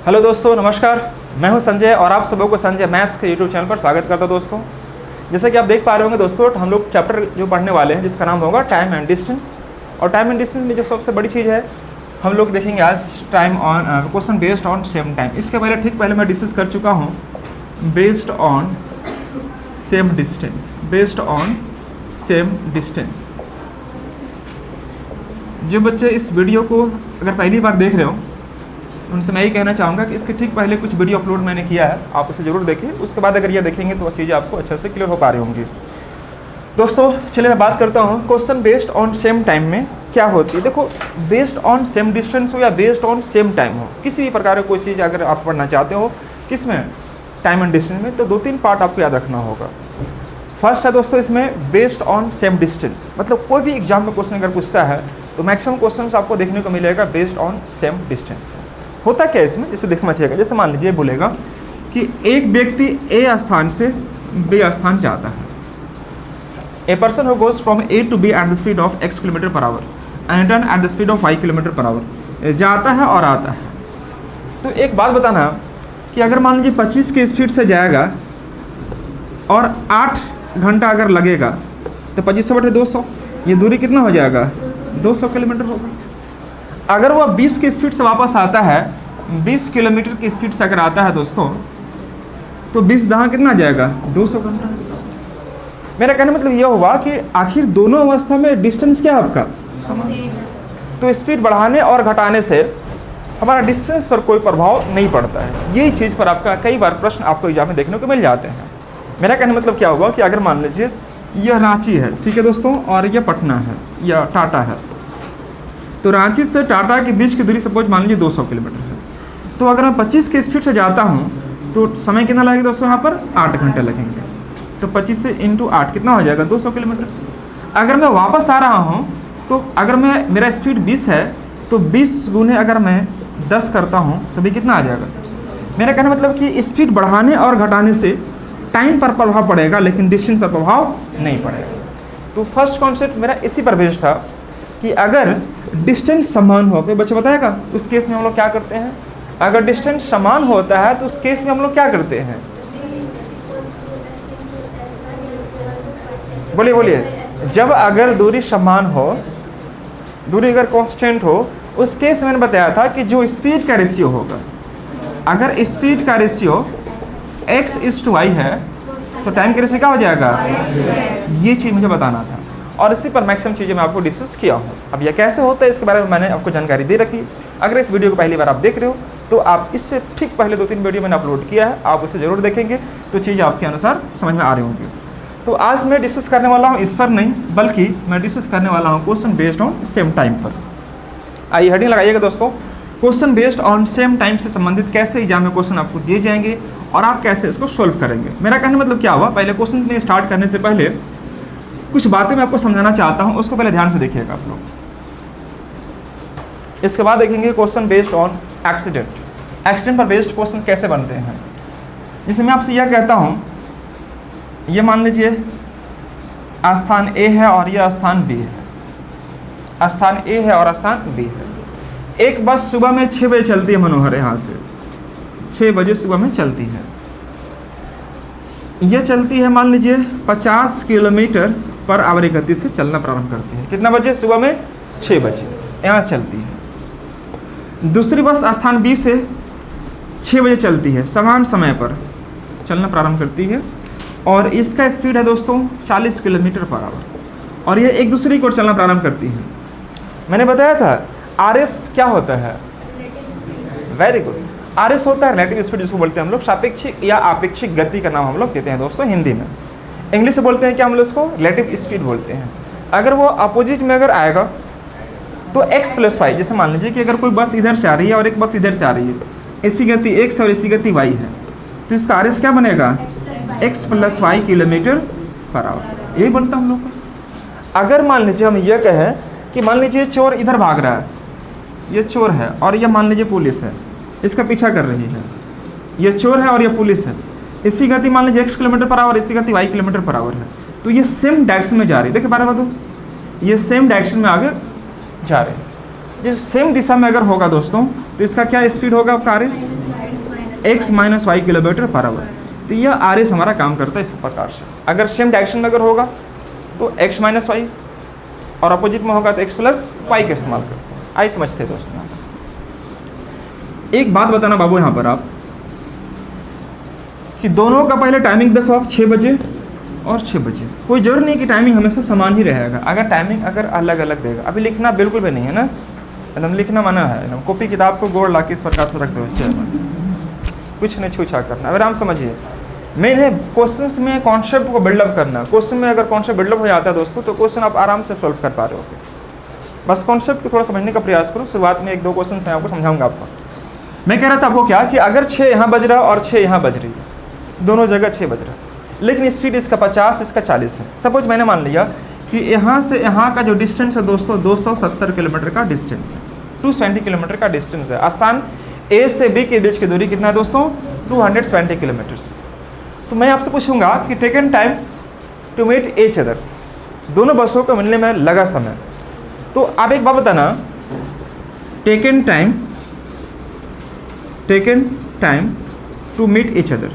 Hello दोस्तों, नमस्कार। मैं हूं संजय और आप सबों को संजय मैथ्स के यूट्यूब चैनल पर स्वागत करता हूं। दोस्तों, जैसे कि आप देख पा रहे होंगे दोस्तों, हम लोग चैप्टर जो पढ़ने वाले हैं जिसका नाम होगा टाइम एंड डिस्टेंस। और टाइम एंड डिस्टेंस में जो सबसे बड़ी चीज़ है हम लोग देखेंगे आज time on question based on same time. इसके पहले मैं डिस्कस कर चुका हूँ based on same distance. Based on same distance. जो बच्चे इस वीडियो को अगर पहली बार देख रहे हो उनसे मैं यही कहना चाहूँगा कि इसके ठीक पहले कुछ वीडियो अपलोड मैंने किया है, आप उसे ज़रूर देखें। उसके बाद अगर ये देखेंगे तो चीज़ें आपको अच्छे से क्लियर हो पा रही होंगी। दोस्तों चलिए मैं बात करता हूँ question based on same time में क्या होती है। देखो, बेस्ड ऑन सेम डिस्टेंस हो या बेस्ड ऑन सेम टाइम हो, किसी भी प्रकार की कोई चीज़ अगर आप पढ़ना चाहते हो किसमें, टाइम एंड डिस्टेंस में, तो 2-3 पार्ट आपको याद रखना होगा। फर्स्ट है दोस्तों इसमें बेस्ड ऑन सेम डिस्टेंस, मतलब कोई भी एग्जाम में क्वेश्चन अगर पूछता है तो मैक्सिमम क्वेश्चन आपको देखने को मिलेगा बेस्ड ऑन सेम डिस्टेंस। होता क्या है इसमें, जैसे देख समझिएगा। जैसे मान लीजिए बोलेगा कि एक व्यक्ति ए स्थान से बी स्थान जाता है। A person who goes from A to B at the speed of x kilometre per hour and return at the speed of y kilometre per hour. जाता है और आता है। तो एक बात बताना कि अगर मान लीजिए 25 की स्पीड से जाएगा और 8 घंटा अगर लगेगा तो 25 बटे 200, ये दूरी कितना हो जाएगा, 200 किलोमीटर होगा। अगर वह 20 की स्पीड से वापस आता है, 20 किलोमीटर की स्पीड से अगर आता है दोस्तों, तो 20 दहाँ कितना जाएगा, 200 घंटा। मेरा कहने मतलब यह हुआ कि आखिर दोनों अवस्था में डिस्टेंस क्या है आपका, समान। तो स्पीड बढ़ाने और घटाने से हमारा डिस्टेंस पर कोई प्रभाव नहीं पड़ता है। यही चीज़ पर आपका कई बार प्रश्न आपको एग्जाम में देखने को मिल जाते हैं। मेरा कहने मतलब क्या हुआ कि अगर मान लीजिए यह रांची है, ठीक है दोस्तों, और यह पटना है या टाटा है, तो रांची से टाटा के बीच की दूरी सपोज मान लीजिए 200 किलोमीटर है। तो अगर मैं 25 की स्पीड से जाता हूँ तो समय कितना लगेगा दोस्तों, यहाँ पर 8 घंटे लगेंगे। तो 25 से इंटू 8 कितना हो जाएगा, 200 किलोमीटर। अगर मैं वापस आ रहा हूँ तो अगर मेरा स्पीड 20 है तो 20 गुने अगर मैं 10 करता हूँ तो भी कितना आ जाएगा। मेरा कहना मतलब कि स्पीड बढ़ाने और घटाने से टाइम पर प्रभाव पड़ेगा लेकिन डिस्टेंस पर प्रभाव नहीं पड़ेगा। तो फर्स्ट कॉन्सेप्ट मेरा इसी पर बेस्ड था कि अगर डिस्टेंस समान हो, कोई बच्चा बताएगा उस केस में हम लोग क्या करते हैं। अगर डिस्टेंस समान होता है तो उस केस में हम लोग क्या करते हैं, बोलिए बोलिए। जब अगर दूरी समान हो, दूरी अगर कांस्टेंट हो, उस केस में मैंने बताया था कि जो स्पीड का रेशियो होगा, अगर स्पीड का रेशियो x/y है तो टाइम का रेशियो क्या हो जाएगा। ये चीज़ मुझे बताना था और इसी पर मैक्सिमम चीज़ें मैं आपको डिस्कस किया हूँ। अब यह कैसे होता है इसके बारे में मैंने आपको जानकारी दे रखी। अगर इस वीडियो को पहली बार आप देख रहे हो तो आप इससे ठीक पहले 2-3 वीडियो मैंने अपलोड किया है, आप उसे ज़रूर देखेंगे तो चीज़ें आपके अनुसार समझ में आ रही होंगी। तो आज मैं डिस्कस करने वाला हूँ इस पर नहीं, बल्कि मैं डिस्कस करने वाला हूँ question based on same time पर। आइए हेडिंग लगाइएगा दोस्तों, question based on same time से संबंधित कैसे एग्जाम में क्वेश्चन आपको दिए जाएंगे और आप कैसे इसको सोल्व करेंगे। मेरा कहने मतलब क्या हुआ, पहले क्वेश्चन में स्टार्ट करने से पहले कुछ बातें मैं आपको समझाना चाहता हूं, उसको पहले ध्यान से देखिएगा आप लोग। इसके बाद देखेंगे question based on accident. Accident पर बेस्ड क्वेश्चन कैसे बनते हैं। जैसे मैं आपसे यह कहता हूं, ये मान लीजिए स्थान ए है और यह स्थान बी है। स्थान ए है और स्थान बी है। एक बस सुबह में 6 बजे चलती है मनोहर, यहाँ से 6 बजे सुबह में चलती है। यह चलती है मान लीजिए 50 किलोमीटर पर आवर गति से चलना प्रारंभ करती है। कितना बजे, सुबह में 6 बजे यहाँ से चलती है। दूसरी बस स्थान बी से 6 बजे चलती है, समान समय पर चलना प्रारंभ करती है और इसका स्पीड है दोस्तों 40 किलोमीटर पर आवर और ये एक दूसरे की ओर चलना प्रारंभ करती है। मैंने बताया था RS क्या होता है, वेरी गुड। RS होता है रिलेटिव स्पीड, जिसको बोलते हैं हम लोग सापेक्षिक या आपेक्षिक गति का नाम हम लोग देते हैं दोस्तों हिंदी में। इंग्लिश से बोलते हैं क्या हम लोग इसको, रिलेटिव स्पीड बोलते हैं। अगर वो अपोजिट में अगर आएगा तो x+y, जैसे मान लीजिए कि अगर कोई बस इधर से आ रही है और एक बस इधर से आ रही है, इसी गति x और इसी गति y है, तो इसका RS क्या बनेगा, x+y किलोमीटर पर आवर। यही बनता हम लोग का। अगर मान लीजिए हम यह कहें कि मान लीजिए चोर इधर भाग रहा है, ये चोर है और यह मान लीजिए पुलिस है, इसका पीछा कर रही है। ये चोर है और ये पुलिस है, इसी गति मान लीजिए x किलोमीटर पर आवर, इसी गति y किलोमीटर पर आवर है, तो ये सेम डायरेक्शन में जा रही है। देखिए बार बार ये सेम डायरेक्शन में आगे जा रहे हैं। जिस सेम दिशा में अगर होगा दोस्तों तो इसका क्या स्पीड होगा आपका R S, X minus Y kilometre per hour. तो यह आर एस हमारा काम करता है इस प्रकार से। अगर सेम डायरेक्शन में अगर होगा तो एक्स माइनस वाई, और अपोजिट में होगा तो एक्स प्लस वाई का इस्तेमाल करते हैं। आई समझते हैं दोस्तों। एक बात बताना बाबू यहाँ पर आप कि दोनों का पहले टाइमिंग देखो आप 6 बजे और 6 बजे। कोई जरूर नहीं कि टाइमिंग हमेशा समान ही रहेगा, अगर टाइमिंग अगर अलग अलग देगा। अभी लिखना बिल्कुल भी नहीं है ना, एकदम लिखना मना है। एकदम कॉपी किताब को गोड़ ला के इस प्रकार से रख दो, कुछ नहीं छूछा करना, आराम समझिए। मेन है क्वेश्चंस में कॉन्सेप्ट को बिल्डअप करना। क्वेश्चन में अगर कॉन्सेप्ट बिल्डअप हो जाता है दोस्तों तो क्वेश्चन आप आराम से सॉल्व कर पा रहे हो। बस कॉन्सेप्ट को थोड़ा समझने का प्रयास करो। शुरुआत में 1-2 क्वेश्चन मैं आपको समझाऊंगा। आपको मैं कह रहा था आपको क्या कि अगर 6 यहाँ बज रहा और 6 यहाँ बज रही है, दोनों जगह 6 बज रहा है, लेकिन स्पीड इसका 50 इसका 40 है। सपोज मैंने मान लिया कि यहाँ से यहाँ का जो डिस्टेंस है दोस्तों 270 किलोमीटर का डिस्टेंस है, 220 किलोमीटर का डिस्टेंस है। स्थान ए से बी के बीच की दूरी कितना है दोस्तों, 270 किलोमीटर। तो मैं आपसे पूछूंगा कि taken time to meet each other, दोनों बसों को मिलने में लगा समय। तो आप एक बात बताना, taken time to meet each other,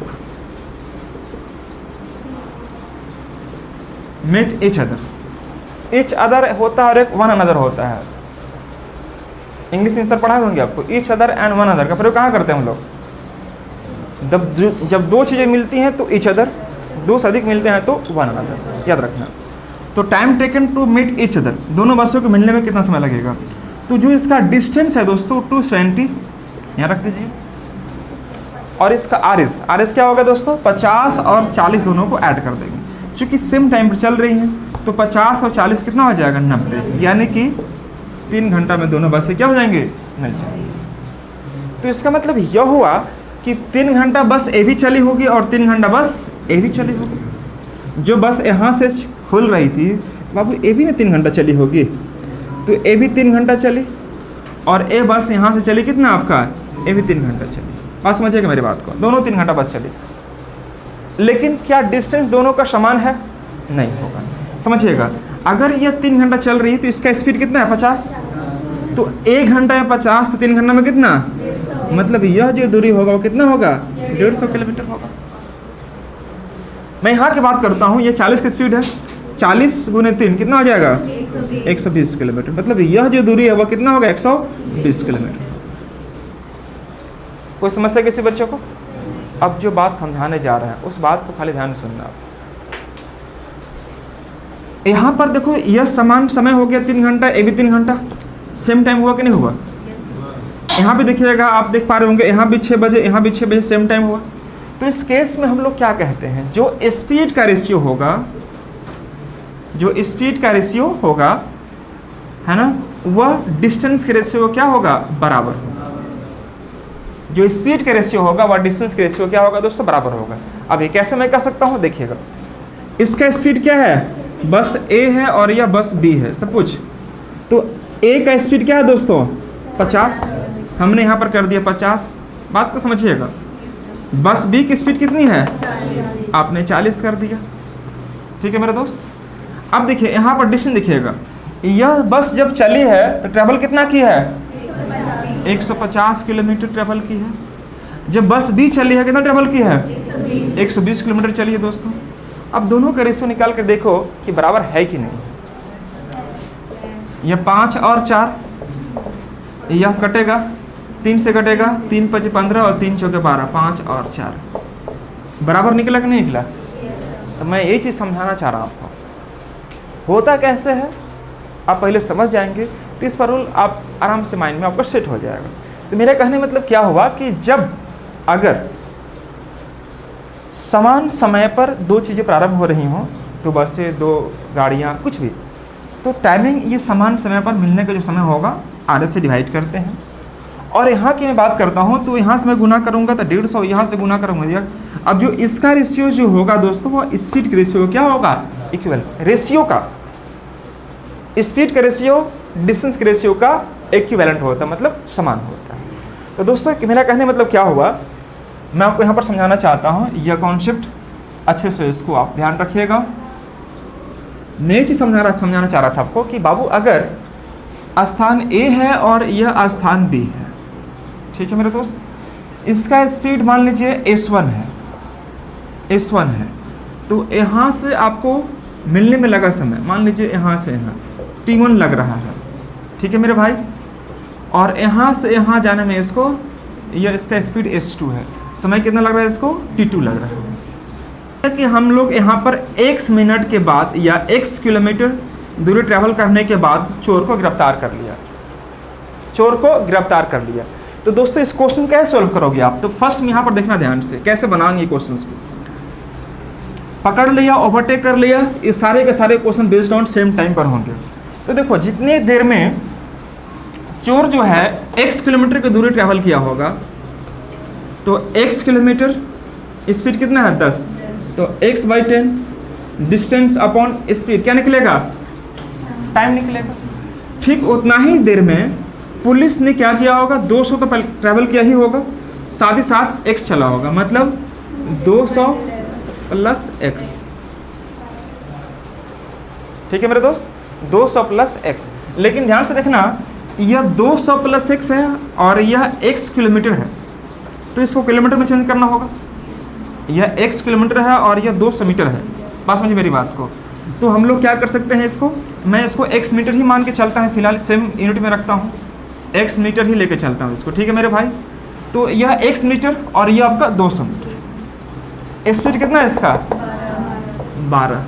meet each other. Each other होता है और एक वन अनदर होता है। इंग्लिश में सर पढ़ाए होंगे आपको, each other and one other का प्रयोग कहाँ करते हैं हम लोग? जब 2 चीज़ें मिलती हैं तो ईच अदर, 2 से अधिक मिलते हैं तो वन अनदर, याद रखना। तो time taken to meet each other, दोनों बसों को मिलने में कितना समय लगेगा? तो जो इसका डिस्टेंस है दोस्तों 220, यहाँ रख दीजिए, और इसका आर एस क्या होगा दोस्तों, 50 और 40 दोनों को ऐड कर देंगे। चूँकि सेम टाइम पर चल रही हैं तो 50 और 40 कितना हो जाएगा, 90, यानी कि 3 घंटा में दोनों बसें क्या हो जाएंगे, मिल जाएंगे। तो इसका मतलब यह हुआ कि 3 घंटा बस ए भी चली होगी और 3 घंटा बस ए भी चली होगी। जो बस यहाँ से खुल रही थी बाबू, ए भी ना 3 घंटा चली होगी, तो ए भी 3 घंटा चली, और ए बस यहाँ से चली कितना आपका, ए भी 3 घंटा चली। बात समझिएगा मेरी बात को, दोनों 3 घंटा बस चली। लेकिन क्या डिस्टेंस दोनों का समान है? नहीं होगा। समझिएगा, अगर यह 3 घंटा चल रही है तो इसका स्पीड कितना है, 50। तो 1 घंटा या 50 तो 3 घंटा में कितना, मतलब यह जो दूरी होगा वो कितना होगा, 150 किलोमीटर होगा। मैं यहाँ की बात करता हूँ, ये 40 की स्पीड है, 40 गुने 3 कितना हो जाएगा, 120 किलोमीटर। मतलब यह जो दूरी है वो कितना होगा, 120 किलोमीटर। कोई समस्या किसी बच्चों को? अब जो बात समझाने जा रहे हैं उस बात को खाली ध्यान सुनना। यहाँ पर देखो, यह समान समय हो गया 3 घंटा, ये भी 3 घंटा, सेम टाइम हुआ कि नहीं हुआ? यहाँ भी देखिएगा, आप देख पा रहे होंगे, यहाँ भी 6 बजे, यहाँ भी 6 बजे, सेम टाइम हुआ। तो इस केस में हम लोग क्या कहते हैं, जो स्पीड का रेशियो होगा, जो स्पीड का रेशियो होगा है ना, वह डिस्टेंस के रेशियो क्या होगा, बराबर होगा। जो स्पीड का रेशियो होगा वह डिस्टेंस का रेशियो क्या होगा दोस्तों, बराबर होगा। अब ये कैसे मैं कह सकता हूँ, देखिएगा, इसका स्पीड क्या है, बस ए है और यह बस बी है सब कुछ। तो ए का स्पीड क्या है दोस्तों, 50, हमने यहाँ पर कर दिया 50। बात को समझिएगा, बस बी की स्पीड कितनी है, आपने 40 कर दिया। ठीक है मेरे दोस्त। अब देखिए यहाँ पर डिस्टेंस देखिएगा, यह बस जब चली है तो ट्रेवल कितना की है, 150 किलोमीटर ट्रेवल की है। जब बस बी चली है कितना ट्रेवल की है, 120 किलोमीटर चली है दोस्तों। अब दोनों का रेशियो निकाल कर देखो कि बराबर है कि नहीं। यह 5 और 4, यह कटेगा, 3 से कटेगा, 3 × 5 = 15 और 3 × 4 = 12, 5 और 4 बराबर निकला कि नहीं निकला? तो मैं यही चीज़ समझाना चाह रहा हूँ आपको। होता कैसे है आप पहले समझ जाएंगे तो इस पर रूल आप आराम से माइंड में आपका सेट हो जाएगा। तो मेरा कहने मतलब क्या हुआ कि जब अगर समान समय पर 2 चीज़ें प्रारंभ हो रही हों, तो बसें, 2 गाड़ियाँ, कुछ भी, तो टाइमिंग ये समान समय पर मिलने का जो समय होगा आधे से डिवाइड करते हैं। और यहाँ की मैं बात करता हूँ तो यहाँ से मैं गुना करूँगा तो 150, यहाँ से गुना करूँगा। अब जो इसका रेशियो जो होगा दोस्तों वो स्पीड का रेशियो क्या होगा, इक्विवेलेंट रेशियो का। स्पीड का रेशियो डिस्टेंस के रेशियो का इक्विवेलेंट होता है, मतलब समान होता है। तो दोस्तों मेरा कहने मतलब क्या हुआ, मैं आपको यहाँ पर समझाना चाहता हूँ, यह कॉन्सेप्ट अच्छे से इसको आप ध्यान रखिएगा। मैं ये चीज़ समझाना चाह रहा था आपको कि बाबू अगर स्थान ए है और यह स्थान बी है, ठीक है मेरे दोस्त, इसका स्पीड मान लीजिए S1 है, S1 है, तो यहाँ से आपको मिलने में लगा समय, मान लीजिए यहाँ से यहाँ T1 लग रहा है, ठीक है मेरे भाई, और यहाँ से यहाँ जाने में इसको, यह इसका स्पीड S2 है, समय कितना लग रहा है इसको, T2 लग रहा है। कि हम लोग यहाँ पर x मिनट के बाद या x किलोमीटर दूरी ट्रैवल करने के बाद चोर को गिरफ्तार कर लिया, चोर को गिरफ्तार कर लिया। तो दोस्तों इस क्वेश्चन कैसे सॉल्व करोगे आप, तो फर्स्ट में यहाँ पर देखना ध्यान से कैसे बनाएंगे क्वेश्चन को। पकड़ लिया, ओवरटेक कर लिया, ये सारे के सारे question based on same time पर होंगे। तो देखो जितनी देर में चोर जो है x किलोमीटर की दूरी ट्रैवल किया होगा, तो x किलोमीटर स्पीड कितना है 10, तो x/10 डिस्टेंस अपॉन स्पीड क्या निकलेगा, टाइम निकलेगा। ठीक उतना ही देर में पुलिस ने क्या किया होगा, 200 तो ट्रैवल किया ही होगा, साथ ही साथ x चला होगा, मतलब 200 प्लस x। ठीक है मेरे दोस्त, 200 प्लस x। लेकिन ध्यान से देखना, यह 200 प्लस x है और यह x किलोमीटर है, तो इसको किलोमीटर में चेंज करना होगा। यह x किलोमीटर है और यह 200 मीटर है, बात समझिए मेरी बात को। तो हम लोग क्या कर सकते हैं, इसको मैं इसको x मीटर ही मान के चलता है, फिलहाल सेम यूनिट में रखता हूँ, x मीटर ही लेके चलता हूँ इसको, ठीक है मेरे भाई। तो यह x मीटर और यह आपका 200 मीटर। स्पीड कितना है इसका, 12।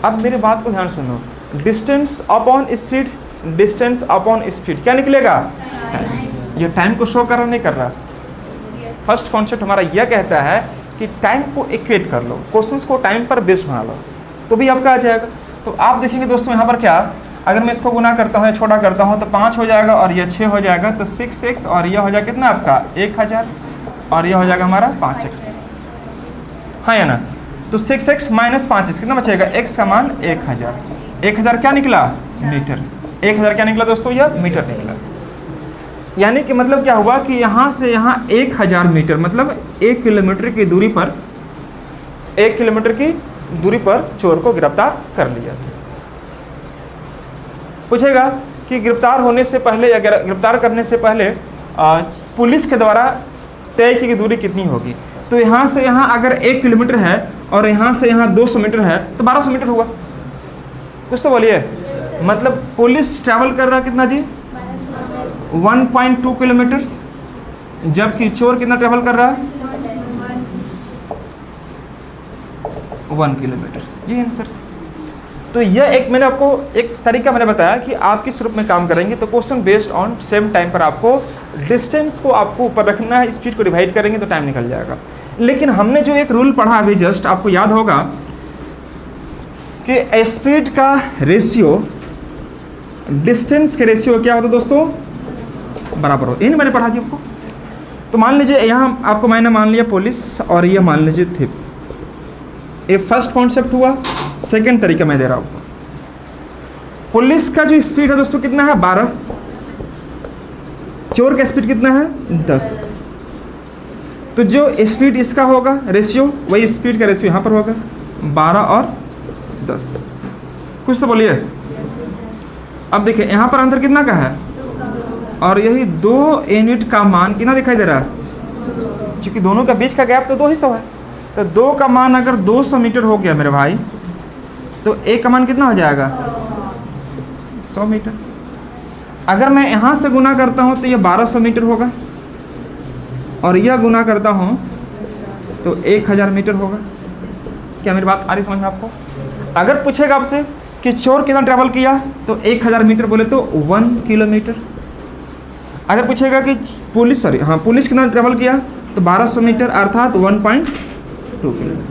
अब मेरी बात को ध्यान सुनो, distance upon speed, distance upon speed क्या निकलेगा, टाइम। ये टाइम को शो कर रहा नहीं कर रहा। फर्स्ट कॉन्सेप्ट हमारा यह कहता है कि टाइम को इक्वेट कर लो, क्वेश्चंस को टाइम पर बेस्ड बना लो, तो भी आपका आ जाएगा। तो आप देखेंगे दोस्तों यहाँ पर क्या, अगर मैं इसको गुना करता हूँ, छोटा करता हूँ, तो 5 हो जाएगा और यह 6 हो जाएगा, तो 6x और यह हो जाएगा कितना आपका 1000 और यह हो जाएगा हमारा 5x, हाँ या ना। तो 6x माइनस 5x कितना बचेगा, x का मान 1000। 1000 क्या निकला, मीटर। 1000 क्या निकला दोस्तों, यह मीटर निकला। यानी कि मतलब क्या हुआ कि यहाँ से यहाँ 1000 मीटर, मतलब 1 किलोमीटर की दूरी पर, 1 किलोमीटर की दूरी पर चोर को गिरफ्तार कर लिया। पूछेगा कि गिरफ्तार होने से पहले या गिरफ्तार करने से पहले पुलिस के द्वारा तय की दूरी कितनी होगी। तो यहाँ से यहाँ अगर 1 किलोमीटर है और यहाँ से यहाँ 200 मीटर है, तो 1200 मीटर हुआ। कुछ तो बोलिए, मतलब पुलिस ट्रैवल कर रहा कितना जी, 1.2 किलोमीटर्स, जबकि चोर कितना ट्रैवल कर रहा है, 1 किलोमीटर। ये आंसर। तो यह एक मैंने आपको एक तरीका मैंने बताया कि आप किस रूप में काम करेंगे। तो question based on same time पर आपको डिस्टेंस को आपको ऊपर रखना है, स्पीड को डिवाइड करेंगे तो टाइम निकल जाएगा। लेकिन हमने जो एक रूल पढ़ा अभी जस्ट, आपको याद होगा कि स्पीड का रेशियो डिस्टेंस के रेशियो क्या होता है दोस्तों, बराबर हो। यही मैंने पढ़ा जी आपको। तो मान लीजिए यहाँ आपको मैंने मान लिया पुलिस और ये मान लीजिए थिप। ये फर्स्ट कॉन्सेप्ट हुआ। सेकंड तरीका मैं दे रहा हूँ, पुलिस का जो स्पीड है दोस्तों कितना है, 12। चोर का स्पीड कितना है, 10। तो जो स्पीड इसका होगा रेशियो, वही स्पीड का रेशियो यहाँ पर होगा, 12 और 10। कुछ तो बोलिए। अब देखिए यहाँ पर अंतर कितना का है, और यही 2 यूनिट का मान कितना दिखाई दे रहा है, क्योंकि दोनों का बीच का गैप तो 200 है। तो 2 का मान अगर 200 मीटर हो गया मेरे भाई, तो 1 का मान कितना हो जाएगा, 100 मीटर। अगर मैं यहाँ से गुना करता हूँ तो यह 1200 मीटर होगा, और यह गुना करता हूँ तो 1000 मीटर होगा। क्या मेरी बात आ रही समझ में आपको? अगर पूछेगा आपसे कि चोर कितना ट्रैवल किया, तो 1000 मीटर बोले तो 1 किलोमीटर। अगर पूछेगा कि पुलिस कितना ट्रैवल किया, तो 1200 मीटर अर्थात 1.2 किलोमीटर।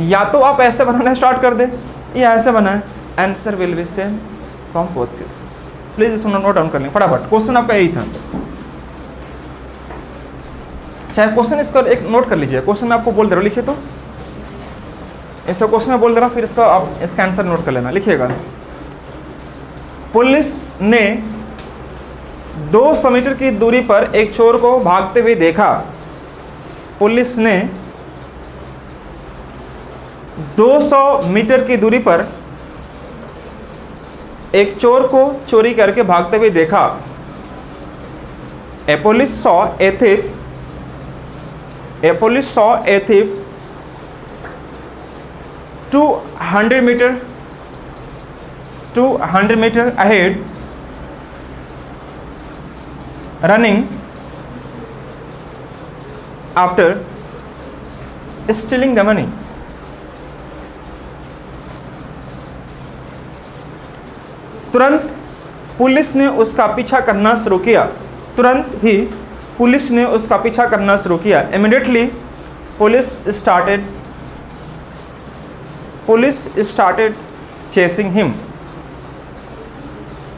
या तो आप ऐसे बनाना स्टार्ट कर दे या ऐसे बनाए, answer will be same from both cases. Please इसको नोट डाउन कर लें फटाफट। क्वेश्चन आपका यही था, चाहे क्वेश्चन इसका एक नोट कर लीजिए। क्वेश्चन मैं आपको बोल दे रहा हूँ, लिखिए। तो ऐसा क्वेश्चन मैं बोल दे रहा हूँ, फिर इसका आप इसका आंसर नोट कर लेना। लिखिएगा, पुलिस ने 200 मीटर की दूरी पर एक चोर को भागते हुए देखा। पुलिस ने 200 मीटर की दूरी पर एक चोर को चोरी करके भागते हुए देखा। A police saw a thief. A police saw a thief 200 meter ahead, running after stealing the money. तुरंत पुलिस ने उसका पीछा करना शुरू किया। तुरंत ही पुलिस ने उसका पीछा करना शुरू किया। Immediately police started chasing him.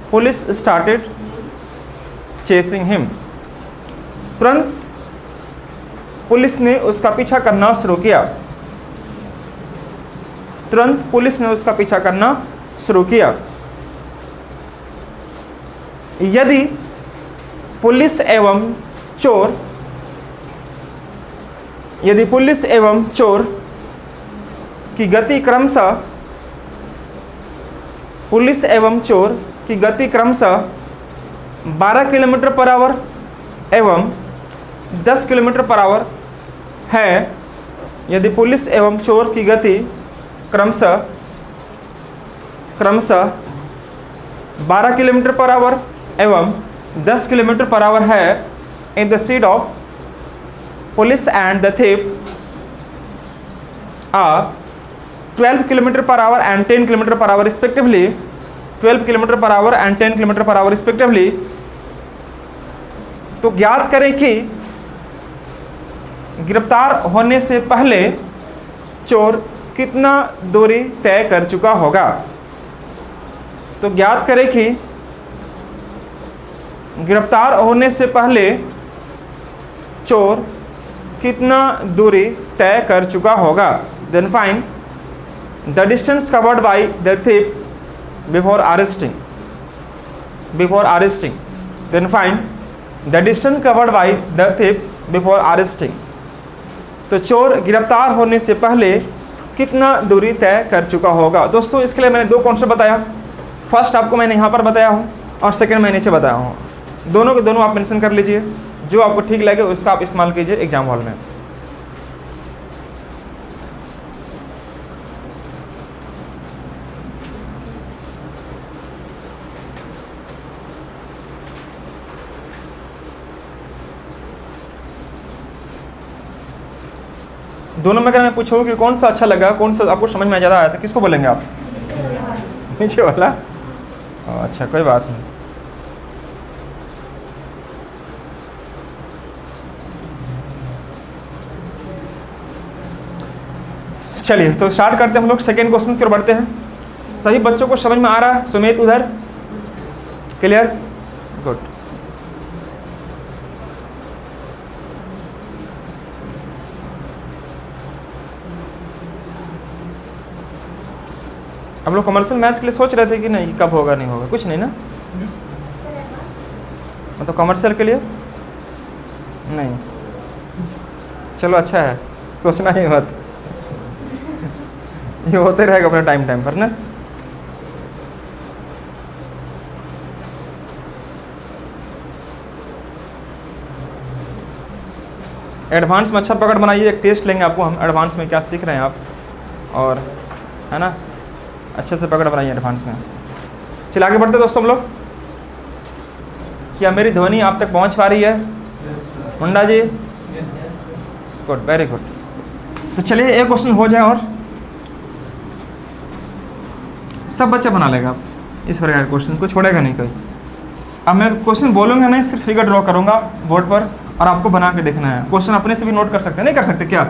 Police started chasing him. तुरंत पुलिस ने उसका पीछा करना शुरू किया। तुरंत पुलिस ने उसका पीछा करना शुरू किया। यदि पुलिस एवं चोर की गति क्रमशः 12 किलोमीटर पर आवर एवं 10 किलोमीटर पर आवर है। यदि पुलिस एवं चोर की गति क्रमशः 12 किलोमीटर पर आवर एवं 10 किलोमीटर पर आवर है, in the speed of police and the thief are 12 kilometre per hour and 10 kilometre per our respectively, 12 kilometre per hour and 10 kilometre per our respectively, तो ज्ञात करें कि गिरफ्तार होने से पहले चोर कितना दूरी तय कर चुका होगा। तो ज्ञात करें कि गिरफ्तार होने से पहले चोर कितना दूरी तय कर चुका होगा। Then find the distance covered by the thief before arresting. Then find the distance covered by the thief before arresting. तो चोर गिरफ्तार होने से पहले कितना दूरी तय कर चुका होगा। दोस्तों इसके लिए मैंने 2 कॉन्सेप्ट बताया। फर्स्ट आपको मैंने यहाँ पर बताया हूँ और सेकंड मैं नीचे बताया हूँ। दोनों के दोनों आप मेंशन कर लीजिए, जो आपको ठीक लगे उसका आप इस्तेमाल कीजिए एग्जाम हॉल में। दोनों में अगर मैं पूछूं कि कौन सा अच्छा लगा, कौन सा आपको समझ में ज़्यादा आया, तो किसको बोलेंगे आप? नीचे वाला। अच्छा कोई बात नहीं। चलिए तो स्टार्ट करते हैं हम लोग सेकेंड क्वेश्चन की ओर बढ़ते हैं। सभी बच्चों को समझ में आ रहा है? सुमित उधर क्लियर? गुड। हम लोग कमर्शियल मैथ्स के लिए सोच रहे थे कि नहीं कब होगा नहीं होगा, कुछ नहीं ना, मतलब कमर्शियल के लिए नहीं। चलो अच्छा है, सोचना ही मत, ये होते रहेगा अपना टाइम पर ना। एडवांस में अच्छा पकड़ बनाइए। एक टेस्ट लेंगे आपको हम, एडवांस में क्या सीख रहे हैं आप, और है ना, अच्छे से पकड़ बनाइए एडवांस में। चलिए आगे बढ़ते दोस्तों हम लोग। क्या मेरी ध्वनि आप तक पहुंच पा रही है? Munda ji good, very good. तो चलिए एक क्वेश्चन हो जाए और सब बच्चा बना लेगा आप इस प्रकार क्वेश्चन को, छोड़ेगा नहीं कोई। अब मैं क्वेश्चन बोलूँगा नहीं, सिर्फ फिगर ड्रॉ करूँगा बोर्ड पर और आपको बना के देखना है। क्वेश्चन अपने से भी नोट कर सकते हैं, नहीं कर सकते क्या?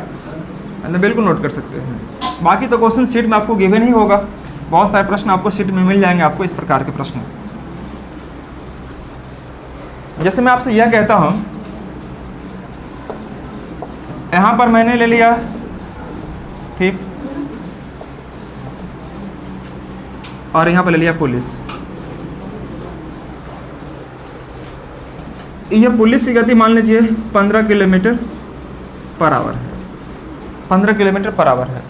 बिल्कुल नोट कर सकते हैं। बाकी तो क्वेश्चन शीट में आपको गिवन ही होगा, बहुत सारे प्रश्न आपको शीट में मिल जाएंगे आपको इस प्रकार के प्रश्न। जैसे मैं आपसे यह कहता हूँ, यहाँ पर मैंने ले लिया ठीक, और यहाँ पर ले लिया पुलिस। यह पुलिस की गति मान लीजिए 15 किलोमीटर पर आवर है, 15 किलोमीटर पर आवर है,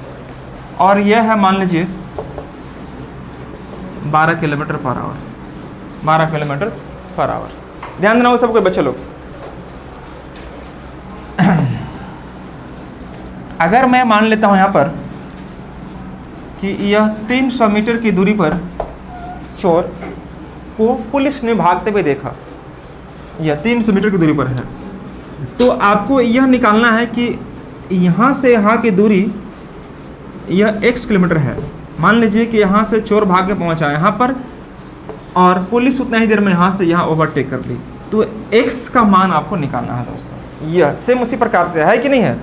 और यह है मान लीजिए 12 kilometre per our, 12 kilometre per our. ध्यान देना वो सब कोई बच्चे लोग। अगर मैं मान लेता हूँ यहाँ पर कि यह 300 मीटर की दूरी पर चोर को पुलिस ने भागते हुए देखा, यह 300 मीटर की दूरी पर है, तो आपको यह निकालना है कि यहाँ से यहाँ की दूरी यह x किलोमीटर है। मान लीजिए कि यहाँ से चोर भाग के पहुँचा यहाँ पर और पुलिस उतना ही देर में यहाँ से यहाँ ओवरटेक कर ली, तो x का मान आपको निकालना है दोस्तों। यह सेम उसी प्रकार से है कि नहीं है?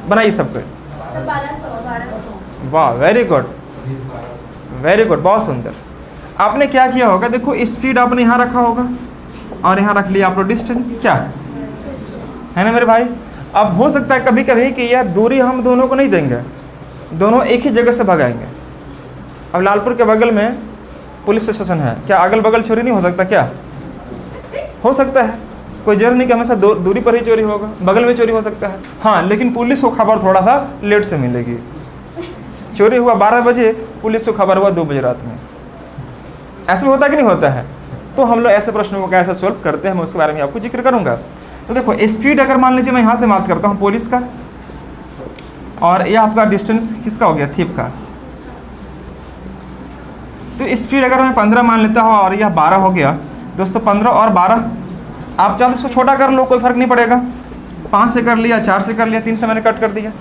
बनाइए सब पे। 1200। वाह, वेरी गुड वेरी गुड, बहुत सुंदर। आपने क्या किया होगा, देखो स्पीड आपने यहाँ रखा होगा और यहाँ रख लिया आप लोग डिस्टेंस, क्या है ना मेरे भाई। अब हो सकता है कभी कभी कि यह दूरी हम दोनों को नहीं देंगे, दोनों एक ही जगह से भगाएंगे। अब लालपुर के बगल में पुलिस स्टेशन है, क्या अगल बगल चोरी नहीं हो सकता? क्या हो सकता है, कोई जरूर नहीं कि हमेशा दूरी पर ही चोरी होगा, बगल में चोरी हो सकता है। हाँ, लेकिन पुलिस को खबर थोड़ा सा लेट से मिलेगी। चोरी हुआ 12 बजे, पुलिस को खबर हुआ 2 बजे रात में। ऐसा होता कि नहीं होता है? तो हम लोग ऐसे प्रश्नों को कैसे सोल्व करते हैं, मैं उसके बारे में आपको जिक्र करूंगा। तो देखो स्पीड अगर मान लीजिए मैं यहाँ से बात करता हूँ पुलिस का, और ये आपका डिस्टेंस किसका हो गया? थीप का। तो स्पीड अगर मैं 15 मान लेता हूँ और यह 12 हो गया दोस्तों। 15 और 12 आप चाहो इसको छोटा कर लो, कोई फर्क नहीं पड़ेगा। 5 से कर लिया, 4 से कर लिया, 3 से मैंने कट कर दिया।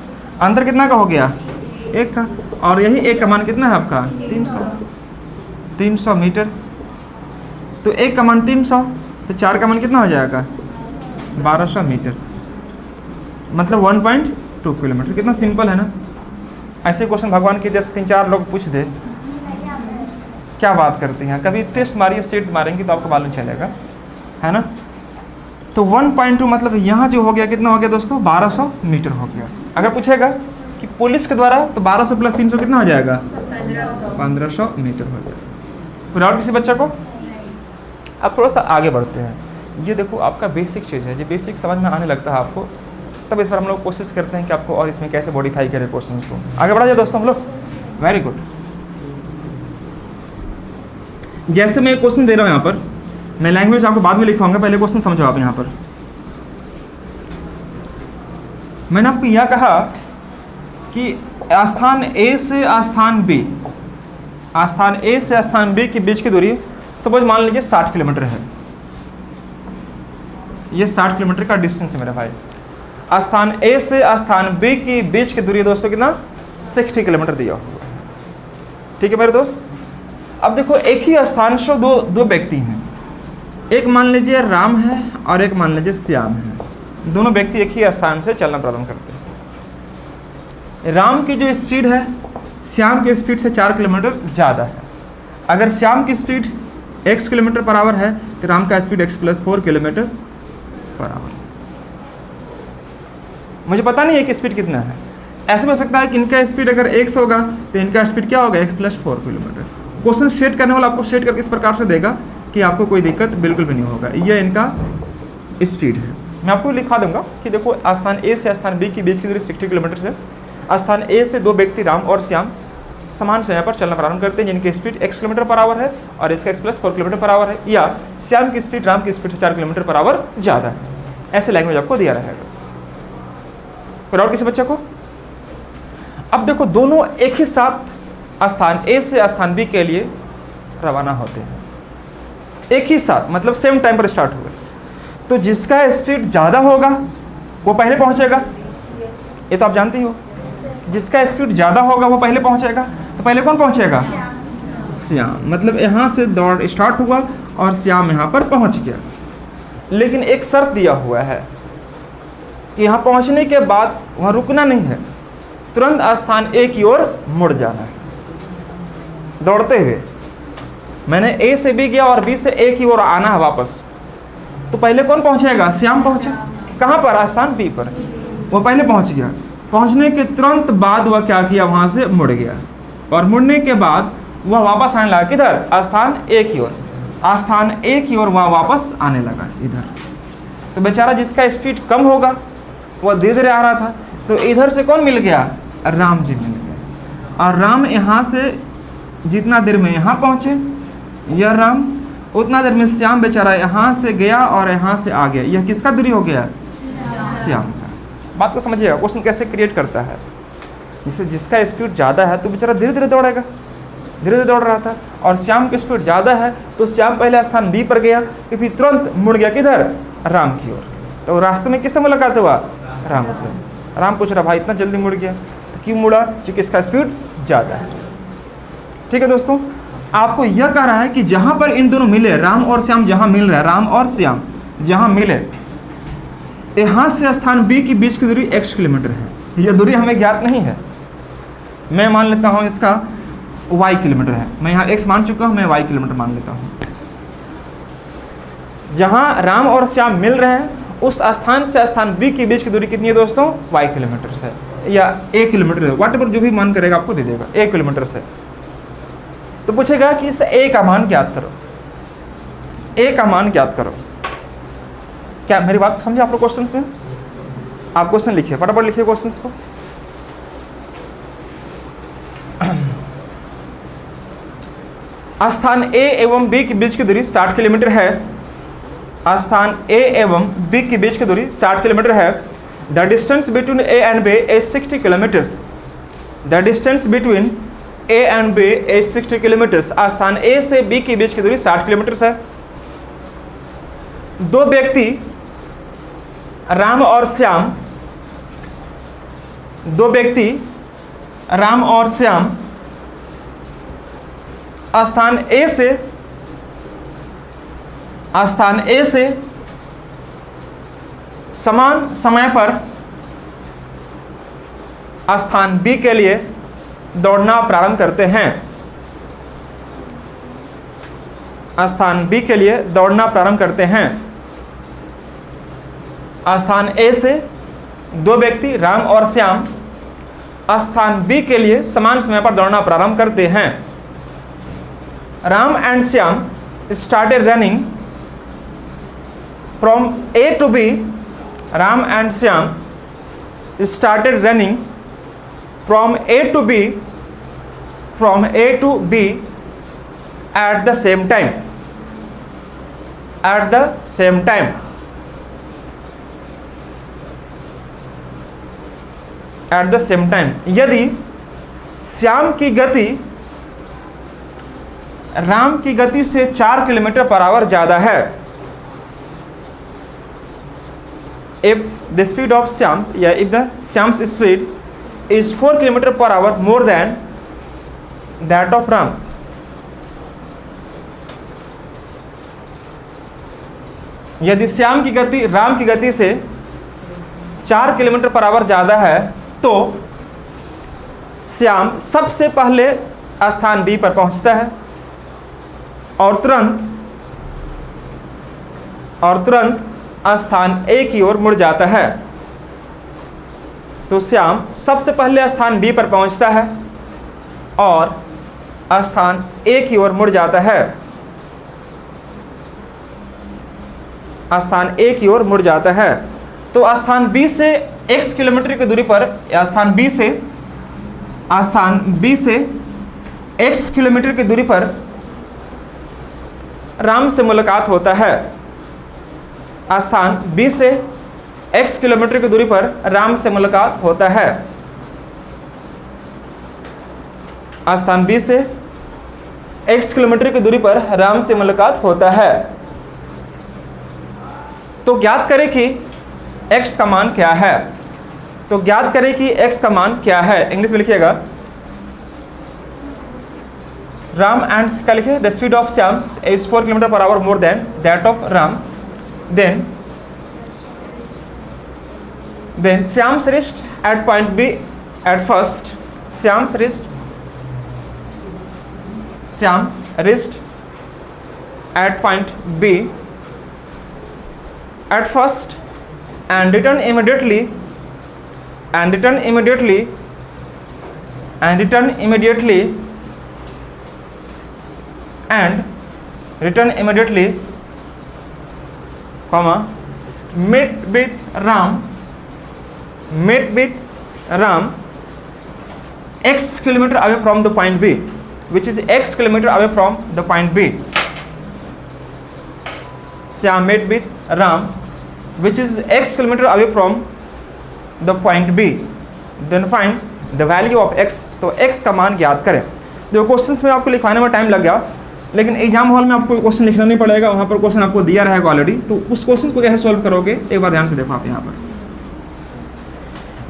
अंतर कितना का हो गया? 1 का। और यही 1 का मान कितना है आपका? 300 मीटर। तो 1 का मान 300, तो 4 का मान कितना हो जाएगा? 1200 मीटर, मतलब 1.2 किलोमीटर। कितना सिंपल है ना। ऐसे क्वेश्चन भगवान की दया से 3-4 लोग पूछ दे, क्या बात करती हैं। कभी टेस्ट मारिए, सेट मारेंगे तो आपको मालूम चलेगा, है ना। तो 1.2 मतलब यहाँ जो हो गया कितना हो गया दोस्तों? 1200 मीटर हो गया। अगर पूछेगा कि पुलिस के द्वारा, तो 1200 प्लस 300 कितना हो जाएगा? 1500 मीटर हो जाएगा। फिर और किसी बच्चे को? अब थोड़ा सा आगे बढ़ते हैं। ये देखो आपका बेसिक चीज़ है, ये बेसिक समझ में आने लगता है आपको, तब इस पर हम लोग कोशिश करते हैं कि आपको और इसमें कैसे मॉडिफाई करें क्वेश्चन को। आगे बढ़ा जाए दोस्तों हम लोग। Very good. जैसे मैं क्वेश्चन दे रहा हूँ यहाँ पर, मैं लैंग्वेज आपको बाद में लिखवाऊंगा, पहले क्वेश्चन समझो आप। यहाँ पर मैंने आपको यह कहा कि स्थान A से स्थान B, स्थान A से स्थान B के बीच की दूरी सपोज मान लीजिए 60 किलोमीटर है। ये 60 किलोमीटर का डिस्टेंस है मेरे भाई। स्थान A से स्थान B के बीच की दूरी दोस्तों कितना? 60 किलोमीटर दिया हुआ। ठीक है मेरे दोस्त। अब देखो एक ही स्थान से दो व्यक्ति हैं, एक मान लीजिए राम है और एक मान लीजिए श्याम है। दोनों व्यक्ति एक ही स्थान से चलना प्रारंभ करते हैं। राम की जो स्पीड है श्याम की स्पीड से 4 किलोमीटर ज़्यादा है। अगर श्याम की speed x kilometre per our है तो राम का speed x + 4 kilometre per our. मुझे पता नहीं है कि स्पीड कितना है। ऐसे हो सकता है कि इनका स्पीड अगर x होगा तो इनका स्पीड क्या होगा? x + 4 kilometre. क्वेश्चन सेट करने वाला आपको सेट करके इस प्रकार से देगा कि आपको कोई दिक्कत बिल्कुल भी नहीं होगा। यह इनका स्पीड है। मैं आपको लिखा दूंगा कि देखो स्थान A से स्थान B के बीच की दूरी 60 किलोमीटर से। स्थान A से 2 व्यक्ति राम और श्याम समान समय पर चलना प्रारंभ करते हैं, जिनकी speed x kilometre per our है और इसका x + 4 किलोमीटर पर आवर है, या श्याम की स्पीड राम की स्पीड 4 किलोमीटर पर आवर ज़्यादा है। ऐसे लैंग्वेज आपको दिया रहेगा। फिर और किसी बच्चे को? अब देखो दोनों एक ही साथ स्थान A से स्थान B के लिए रवाना होते हैं, एक ही साथ, मतलब सेम टाइम पर स्टार्ट हुए। तो जिसका स्पीड ज़्यादा होगा वो पहले पहुंचेगा, ये तो आप जानते ही हो। जिसका स्पीड ज़्यादा होगा वो पहले पहुंचेगा। तो पहले कौन पहुंचेगा? श्याम। मतलब यहाँ से दौड़ स्टार्ट हुआ और श्याम यहाँ पर पहुँच गया। लेकिन एक शर्त दिया हुआ है कि यहाँ पहुँचने के बाद वहाँ रुकना नहीं है, तुरंत स्थान A की ओर मुड़ जाना है दौड़ते हुए। मैंने A से B गया और B से A की ओर आना है वापस। तो पहले कौन पहुंचेगा? श्याम पहुंचे। कहाँ पर? स्थान B पर। वो पहले पहुंच गया। पहुंचने के तुरंत बाद वह क्या किया? वहाँ से मुड़ गया, और मुड़ने के बाद वह वापस आने लगा किधर? स्थान A की ओर। स्थान A की ओर वह वापस आने लगा इधर। तो बेचारा जिसका स्पीड कम होगा वह धीरे धीरे आ रहा था, तो इधर से कौन मिल गया? राम जी मिल गया। और राम यहाँ से जितना देर में यहाँ पहुँचे यह राम, उतना देर में श्याम बेचारा यहाँ से गया और यहाँ से आ गया। यह किसका दूरी हो गया? श्याम का। बात को समझिएगा, क्वेश्चन कैसे क्रिएट करता है। जैसे जिसका स्पीड ज़्यादा है तो बेचारा धीरे धीरे दौड़ेगा, धीरे धीरे दौड़ रहा था, और श्याम की स्पीड ज़्यादा है तो श्याम पहले स्थान बी पर गया, फिर तुरंत मुड़ गया किधर, राम की ओर। तो रास्ते में किससे मुलाकात हुआ, राम से। राम पूछ रहा भाई इतना जल्दी मुड़ गया, तो क्यों मुड़ा, क्योंकि इसका स्पीड ज़्यादा है। ठीक है दोस्तों, आपको यह कह रहा है कि जहाँ पर इन दोनों मिले, राम और श्याम जहाँ मिल रहे हैं, राम और श्याम जहाँ मिले, यहाँ से स्थान बी के बीच की दूरी x किलोमीटर है। यह दूरी हमें ज्ञात नहीं है, मैं मान लेता हूँ इसका y किलोमीटर है। मैं यहाँ x मान चुका हूँ, मैं y किलोमीटर मान लेता हूँ। जहाँ राम और श्याम मिल रहे हैं उस स्थान से स्थान बी के बीच की दूरी कितनी है दोस्तों, y किलोमीटर से या a किलोमीटर है, व्हाटएवर जो भी मान करेगा आपको दे देगा, a किलोमीटर से। तो पूछेगा कि इस a का मान ज्ञात करो, a का मान ज्ञात करो। क्या मेरी बात समझे आप लोग क्वेश्चंस में? आप क्वेश्चन लिखिए, फटाफट लिखिए क्वेश्चंस को। स्थान A एवं B के बीच की दूरी 60 किलोमीटर है। स्थान A एवं B के बीच की दूरी 60 किलोमीटर है। The distance between A and B is 60 kilometres. The distance between A and B is 60 kilometres. स्थान A से B के बीच की दूरी 60 किलोमीटर है। दो व्यक्ति राम और श्याम, दो व्यक्ति राम और श्याम स्थान A से समान समय पर स्थान B के लिए दौड़ना प्रारंभ करते हैं। स्थान B के लिए दौड़ना प्रारंभ करते हैं। स्थान A से दो व्यक्ति राम और श्याम स्थान B के लिए समान समय पर दौड़ना प्रारंभ करते हैं। Ram and Shyam started running from A to B. Ram and Shyam started running from A to B, from A to B at the same time. At the same time. At the same time. यदि श्याम की गति राम की गति से 4 kilometre per our ज़्यादा है, if the speed of Shyam's, if the Shyam's speed is 4 kilometre per our more than that of Ram's, यदि श्याम की गति राम की गति से 4 किलोमीटर पर आवर ज़्यादा है तो श्याम सबसे पहले स्थान बी पर पहुंचता है और तुरंत स्थान ए की ओर मुड़ जाता है। तो श्याम सबसे पहले स्थान बी पर पहुंचता है और स्थान ए की ओर मुड़ जाता है। स्थान ए की ओर मुड़ जाता है। तो स्थान बी से x किलोमीटर की दूरी पर, या स्थान बी से x किलोमीटर की दूरी पर राम से मुलाकात होता है। स्थान बी से x किलोमीटर की दूरी पर राम से मुलाकात होता है। स्थान बी से x किलोमीटर की दूरी पर राम से मुलाकात होता है। तो ज्ञात करें कि x का मान क्या है। तो ज्ञात करें कि x का मान क्या है। इंग्लिश में लिखिएगा, राम एंड क्या लिखे, the speed of Shyam's is 4 kilometre per hour more than that of Ram's. Then Shyam's reached at point B at first. Shyam reached at point B at first and returned immediately comma met with Ram x kilometer away from the point B, which is x kilometer away from the point B. Shyam met with Ram, which is x kilometer away from the point B, then find the value of X. तो X का मान ज्ञात करें। देखो questions में आपको लिखवाने में time लग गया, लेकिन एग्जाम हॉल में आपको क्वेश्चन लिखना नहीं पड़ेगा, वहाँ पर क्वेश्चन आपको दिया रहेगा ऑलरेडी। तो उस क्वेश्चन को कैसे सॉल्व करोगे एक बार ध्यान से देखो आप। यहाँ पर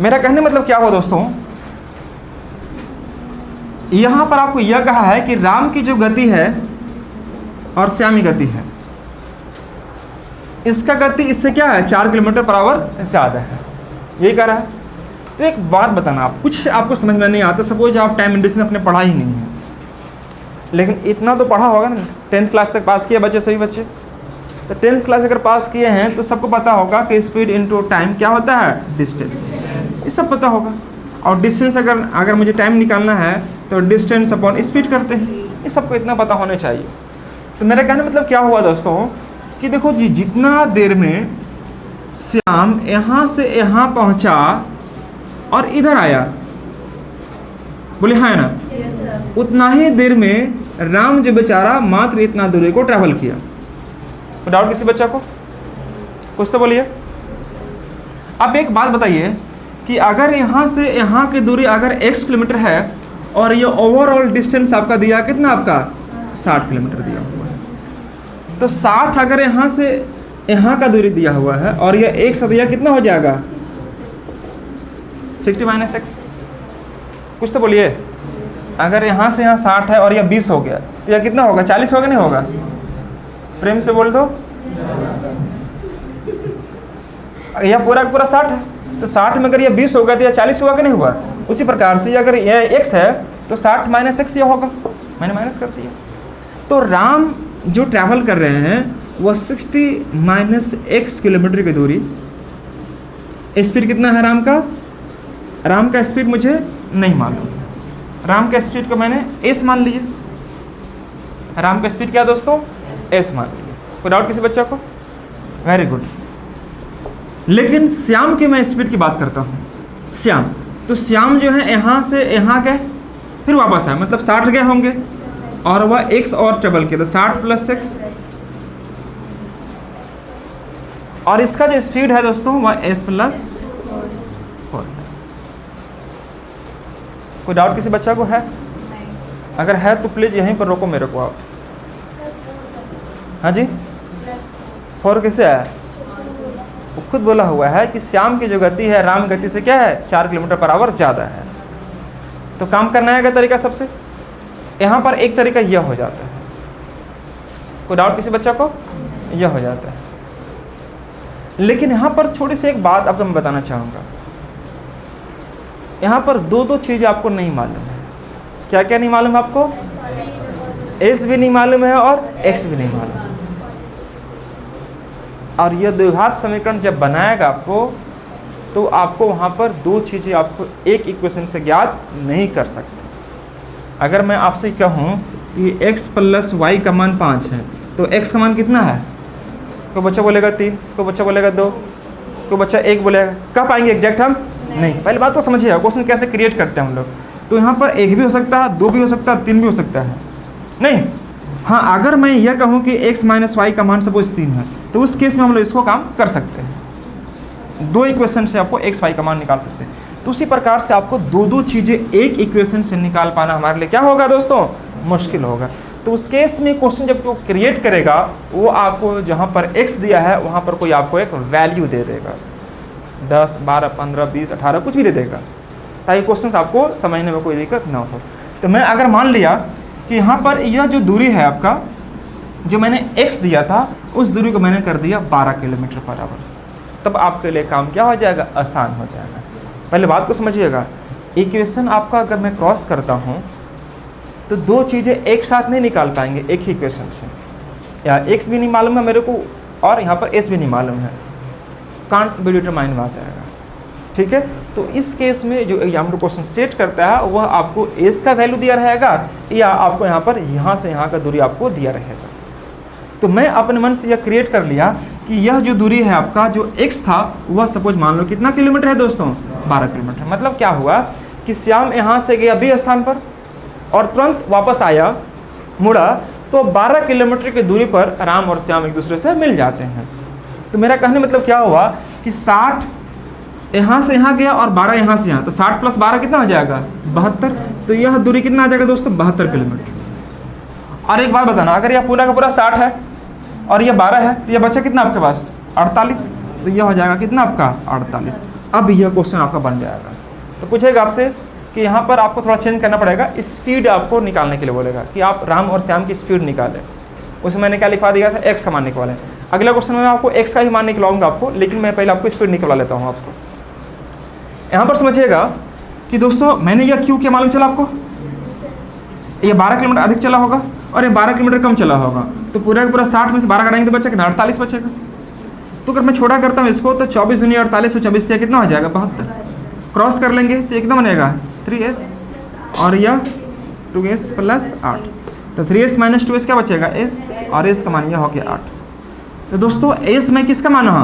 मेरा कहने मतलब क्या हुआ दोस्तों, यहाँ पर आपको यह कहा है कि राम की जो गति है और श्याम की गति है, इसका गति इससे क्या है 4 किलोमीटर पर आवर ज़्यादा है, यही कह रहा है। तो एक बात बताना, आप कुछ आपको समझ में नहीं आता, सपोज आप टाइम इंडस्ट्री अपने पढ़ा ही नहीं है, लेकिन इतना तो पढ़ा होगा ना, 10th क्लास तक पास किया बच्चे, सभी बच्चे। तो 10th क्लास अगर पास किए हैं तो सबको पता होगा कि स्पीड इनटू टाइम क्या होता है, डिस्टेंस, ये सब पता होगा। और डिस्टेंस अगर मुझे टाइम निकालना है तो डिस्टेंस अपॉन स्पीड करते हैं, ये सबको इतना पता होना चाहिए। तो मेरा कहने मतलब क्या हुआ दोस्तों कि देखो जी, जितना देर में श्याम यहाँ से यहाँ पहुँचा और इधर आया, बोले हाँ ना, उतना ही देर में राम जो बेचारा मात्र इतना दूरी को ट्रैवल किया। तो डाउट किसी बच्चा को, कुछ तो बोलिए। अब एक बात बताइए कि अगर यहाँ से यहाँ की दूरी अगर x किलोमीटर है और ये ओवरऑल डिस्टेंस आपका दिया कितना, आपका 60 किलोमीटर दिया हुआ है, तो 60 अगर यहाँ से यहाँ का दूरी दिया हुआ है और ये एक से दिया कितना हो जाएगा 60 - x। कुछ तो बोलिए। अगर यहाँ से यहाँ 60 है और यह 20 हो गया तो यह कितना होगा, 40 होगा नहीं होगा? प्रेम से बोल दो। यह पूरा पूरा 60 है, तो 60 में अगर यह 20 होगा तो यह 40 हुआ कि नहीं हुआ? उसी प्रकार से अगर यह x है तो 60 - x यह होगा, मैंने माइनस कर दिया। तो राम जो ट्रैवल कर रहे हैं वह 60 - x किलोमीटर की दूरी, स्पीड कितना है राम का? राम का स्पीड मुझे नहीं मालूम, राम का स्पीड को मैंने s मान लिया। राम का स्पीड क्या दोस्तों? s मान लिया। कोई डाउट किसी बच्चा को? Very good. लेकिन श्याम की मैं स्पीड की बात करता हूँ। श्याम, तो श्याम जो है यहाँ से यहाँ गए फिर वापस आए, मतलब 60 गए होंगे और वह x और ट्रेवल किया, तो 60 + x, और इसका जो स्पीड है दोस्तों वह s + 4। कोई डाउट किसी बच्चा को है? अगर है तो प्लीज यहीं पर रोको मेरे को आप। हाँ जी, 4 कैसे है? वो खुद बोला हुआ है कि श्याम की जो गति है राम गति से क्या है 4 किलोमीटर पर आवर ज़्यादा है। तो काम करना है क्या तरीका? सबसे यहाँ पर एक तरीका यह हो जाता है। कोई डाउट किसी बच्चा को? यह हो जाता है। लेकिन यहाँ पर छोटी सी एक बात आपको मैं बताना चाहूँगा। यहाँ पर दो चीज़ें आपको नहीं मालूम है। क्या क्या नहीं मालूम आपको? s भी नहीं मालूम है और x भी नहीं मालूम। और यह द्विघात समीकरण जब बनाएगा आपको, तो आपको वहाँ पर 2 चीज़ें आपको एक इक्वेशन से ज्ञात नहीं कर सकते। अगर मैं आपसे कहूँ कि x + y का मान 5 है, तो x का मान कितना है? कोई बच्चा बोलेगा 3, कोई बच्चा बोलेगा 2, कोई बच्चा 1 बोलेगा। कह पाएंगे एग्जैक्ट हम? नहीं। पहले बात तो समझिए, क्वेश्चन कैसे क्रिएट करते हैं हम लोग। तो यहाँ पर 1 भी हो सकता है, 2 भी हो सकता है, 3 भी हो सकता है, नहीं? हाँ, अगर मैं यह कहूँ कि x - y का मान सपोज 3 है, तो उस केस में हम लोग इसको काम कर सकते हैं। 2 इक्वेशन से आपको x y का मान निकाल सकते हैं। तो उसी प्रकार से आपको 2 चीज़ें एक इक्वेशन से निकाल पाना हमारे लिए क्या होगा दोस्तों? मुश्किल होगा। तो उस केस में क्वेश्चन जब वो क्रिएट करेगा, वो आपको जहाँ पर x दिया है वहाँ पर कोई आपको एक वैल्यू दे देगा, 10, 12, 15, 20, 18 कुछ भी दे देगा, ताकि क्वेश्चन आपको समझने में कोई दिक्कत ना हो। तो मैं अगर मान लिया कि यहाँ पर यह जो दूरी है आपका, जो मैंने x दिया था, उस दूरी को मैंने कर दिया 12 किलोमीटर पर आवर, तब आपके लिए काम क्या हो जाएगा? आसान हो जाएगा। पहले बात को समझिएगा। इक्वेशन आपका अगर मैं क्रॉस करता हूँ तो 2 चीज़ें एक साथ नहीं निकाल पाएंगे एक ही इक्वेशन से। या x भी नहीं मालूम है मेरे को और यहाँ पर s भी नहीं मालूम है, कांट बी डिटरमाइन आ जाएगा। ठीक है, तो इस केस में जो एग्जाम क्वेश्चन सेट करता है वह आपको s का वैल्यू दिया रहेगा या आपको यहाँ पर यहाँ से यहाँ का दूरी आपको दिया रहेगा। तो मैं अपने मन से यह क्रिएट कर लिया कि यह जो दूरी है आपका, जो x था, वह सपोज मान लो कितना किलोमीटर है दोस्तों? 12 किलोमीटर। मतलब क्या हुआ कि श्याम यहाँ से गया B स्थान पर और तुरंत वापस आया, मुड़ा, तो 12 किलोमीटर की दूरी पर राम और श्याम एक दूसरे से मिल जाते हैं। तो मेरा कहने मतलब क्या हुआ कि 60 यहाँ से यहाँ गया और 12 यहाँ से यहाँ, तो 60 प्लस 12 कितना हो जाएगा 72। तो यह दूरी कितना आ जाएगा दोस्तों 72 किलोमीटर। और एक बात बताना, अगर यह पूरा का पूरा 60 है और यह 12 है तो यह बचा कितना आपके पास 48, तो यह हो जाएगा कितना आपका 48। अब यह क्वेश्चन आपका बन जाएगा। तो पूछेगा आपसे कि यहाँ पर आपको थोड़ा चेंज करना पड़ेगा, स्पीड आपको निकालने के लिए बोलेगा कि आप राम और श्याम की स्पीड निकालें। उसमें मैंने क्या लिखवा दिया था, एक्स का मान निकालें। अगला क्वेश्चन में मैं आपको एक्स का ही मान निकलवाऊंगा आपको, लेकिन मैं पहले आपको स्पीड निकलवा लेता हूँ आपको। यहाँ पर समझिएगा कि दोस्तों मैंने यह क्यों क्या मालूम चला आपको, ये 12 किलोमीटर अधिक चला होगा और ये 12 किलोमीटर कम चला होगा, तो पूरा का पूरा 60 में से 12 काटेंगे तो बचेगा ना 48 बचेगा। तो अगर मैं छोटा करता हूँ इसको तो 24 दूनी 48 और 24 कितना हो जाएगा 72। क्रॉस कर लेंगे तो एकदम बनेगा 3s और यह 2s प्लस 8, तो 3s माइनस 2s क्या बचेगा s, और s का मान यह हो गया 8। तो दोस्तों s में किसका मान है,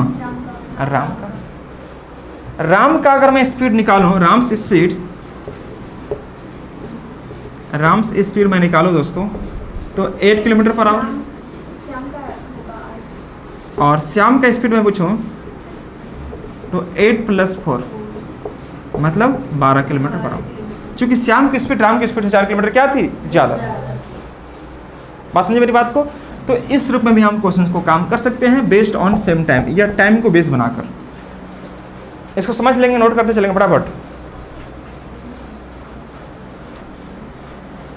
राम का। राम का अगर मैं स्पीड निकालूं, राम्स स्पीड मैं निकालूं दोस्तों तो 8 किलोमीटर पर आवर, और श्याम का स्पीड में पूछूं तो 8 प्लस 4 मतलब 12 किलोमीटर पर आवर। चूंकि श्याम की स्पीड राम की स्पीड से 4 किलोमीटर क्या थी ज़्यादा थी। बात समझे मेरी बात को। तो इस रूप में भी हम क्वेश्चन को काम कर सकते हैं बेस्ड ऑन सेम टाइम, या टाइम को बेस बनाकर। इसको समझ लेंगे, नोट करते चलेंगे फटाफट।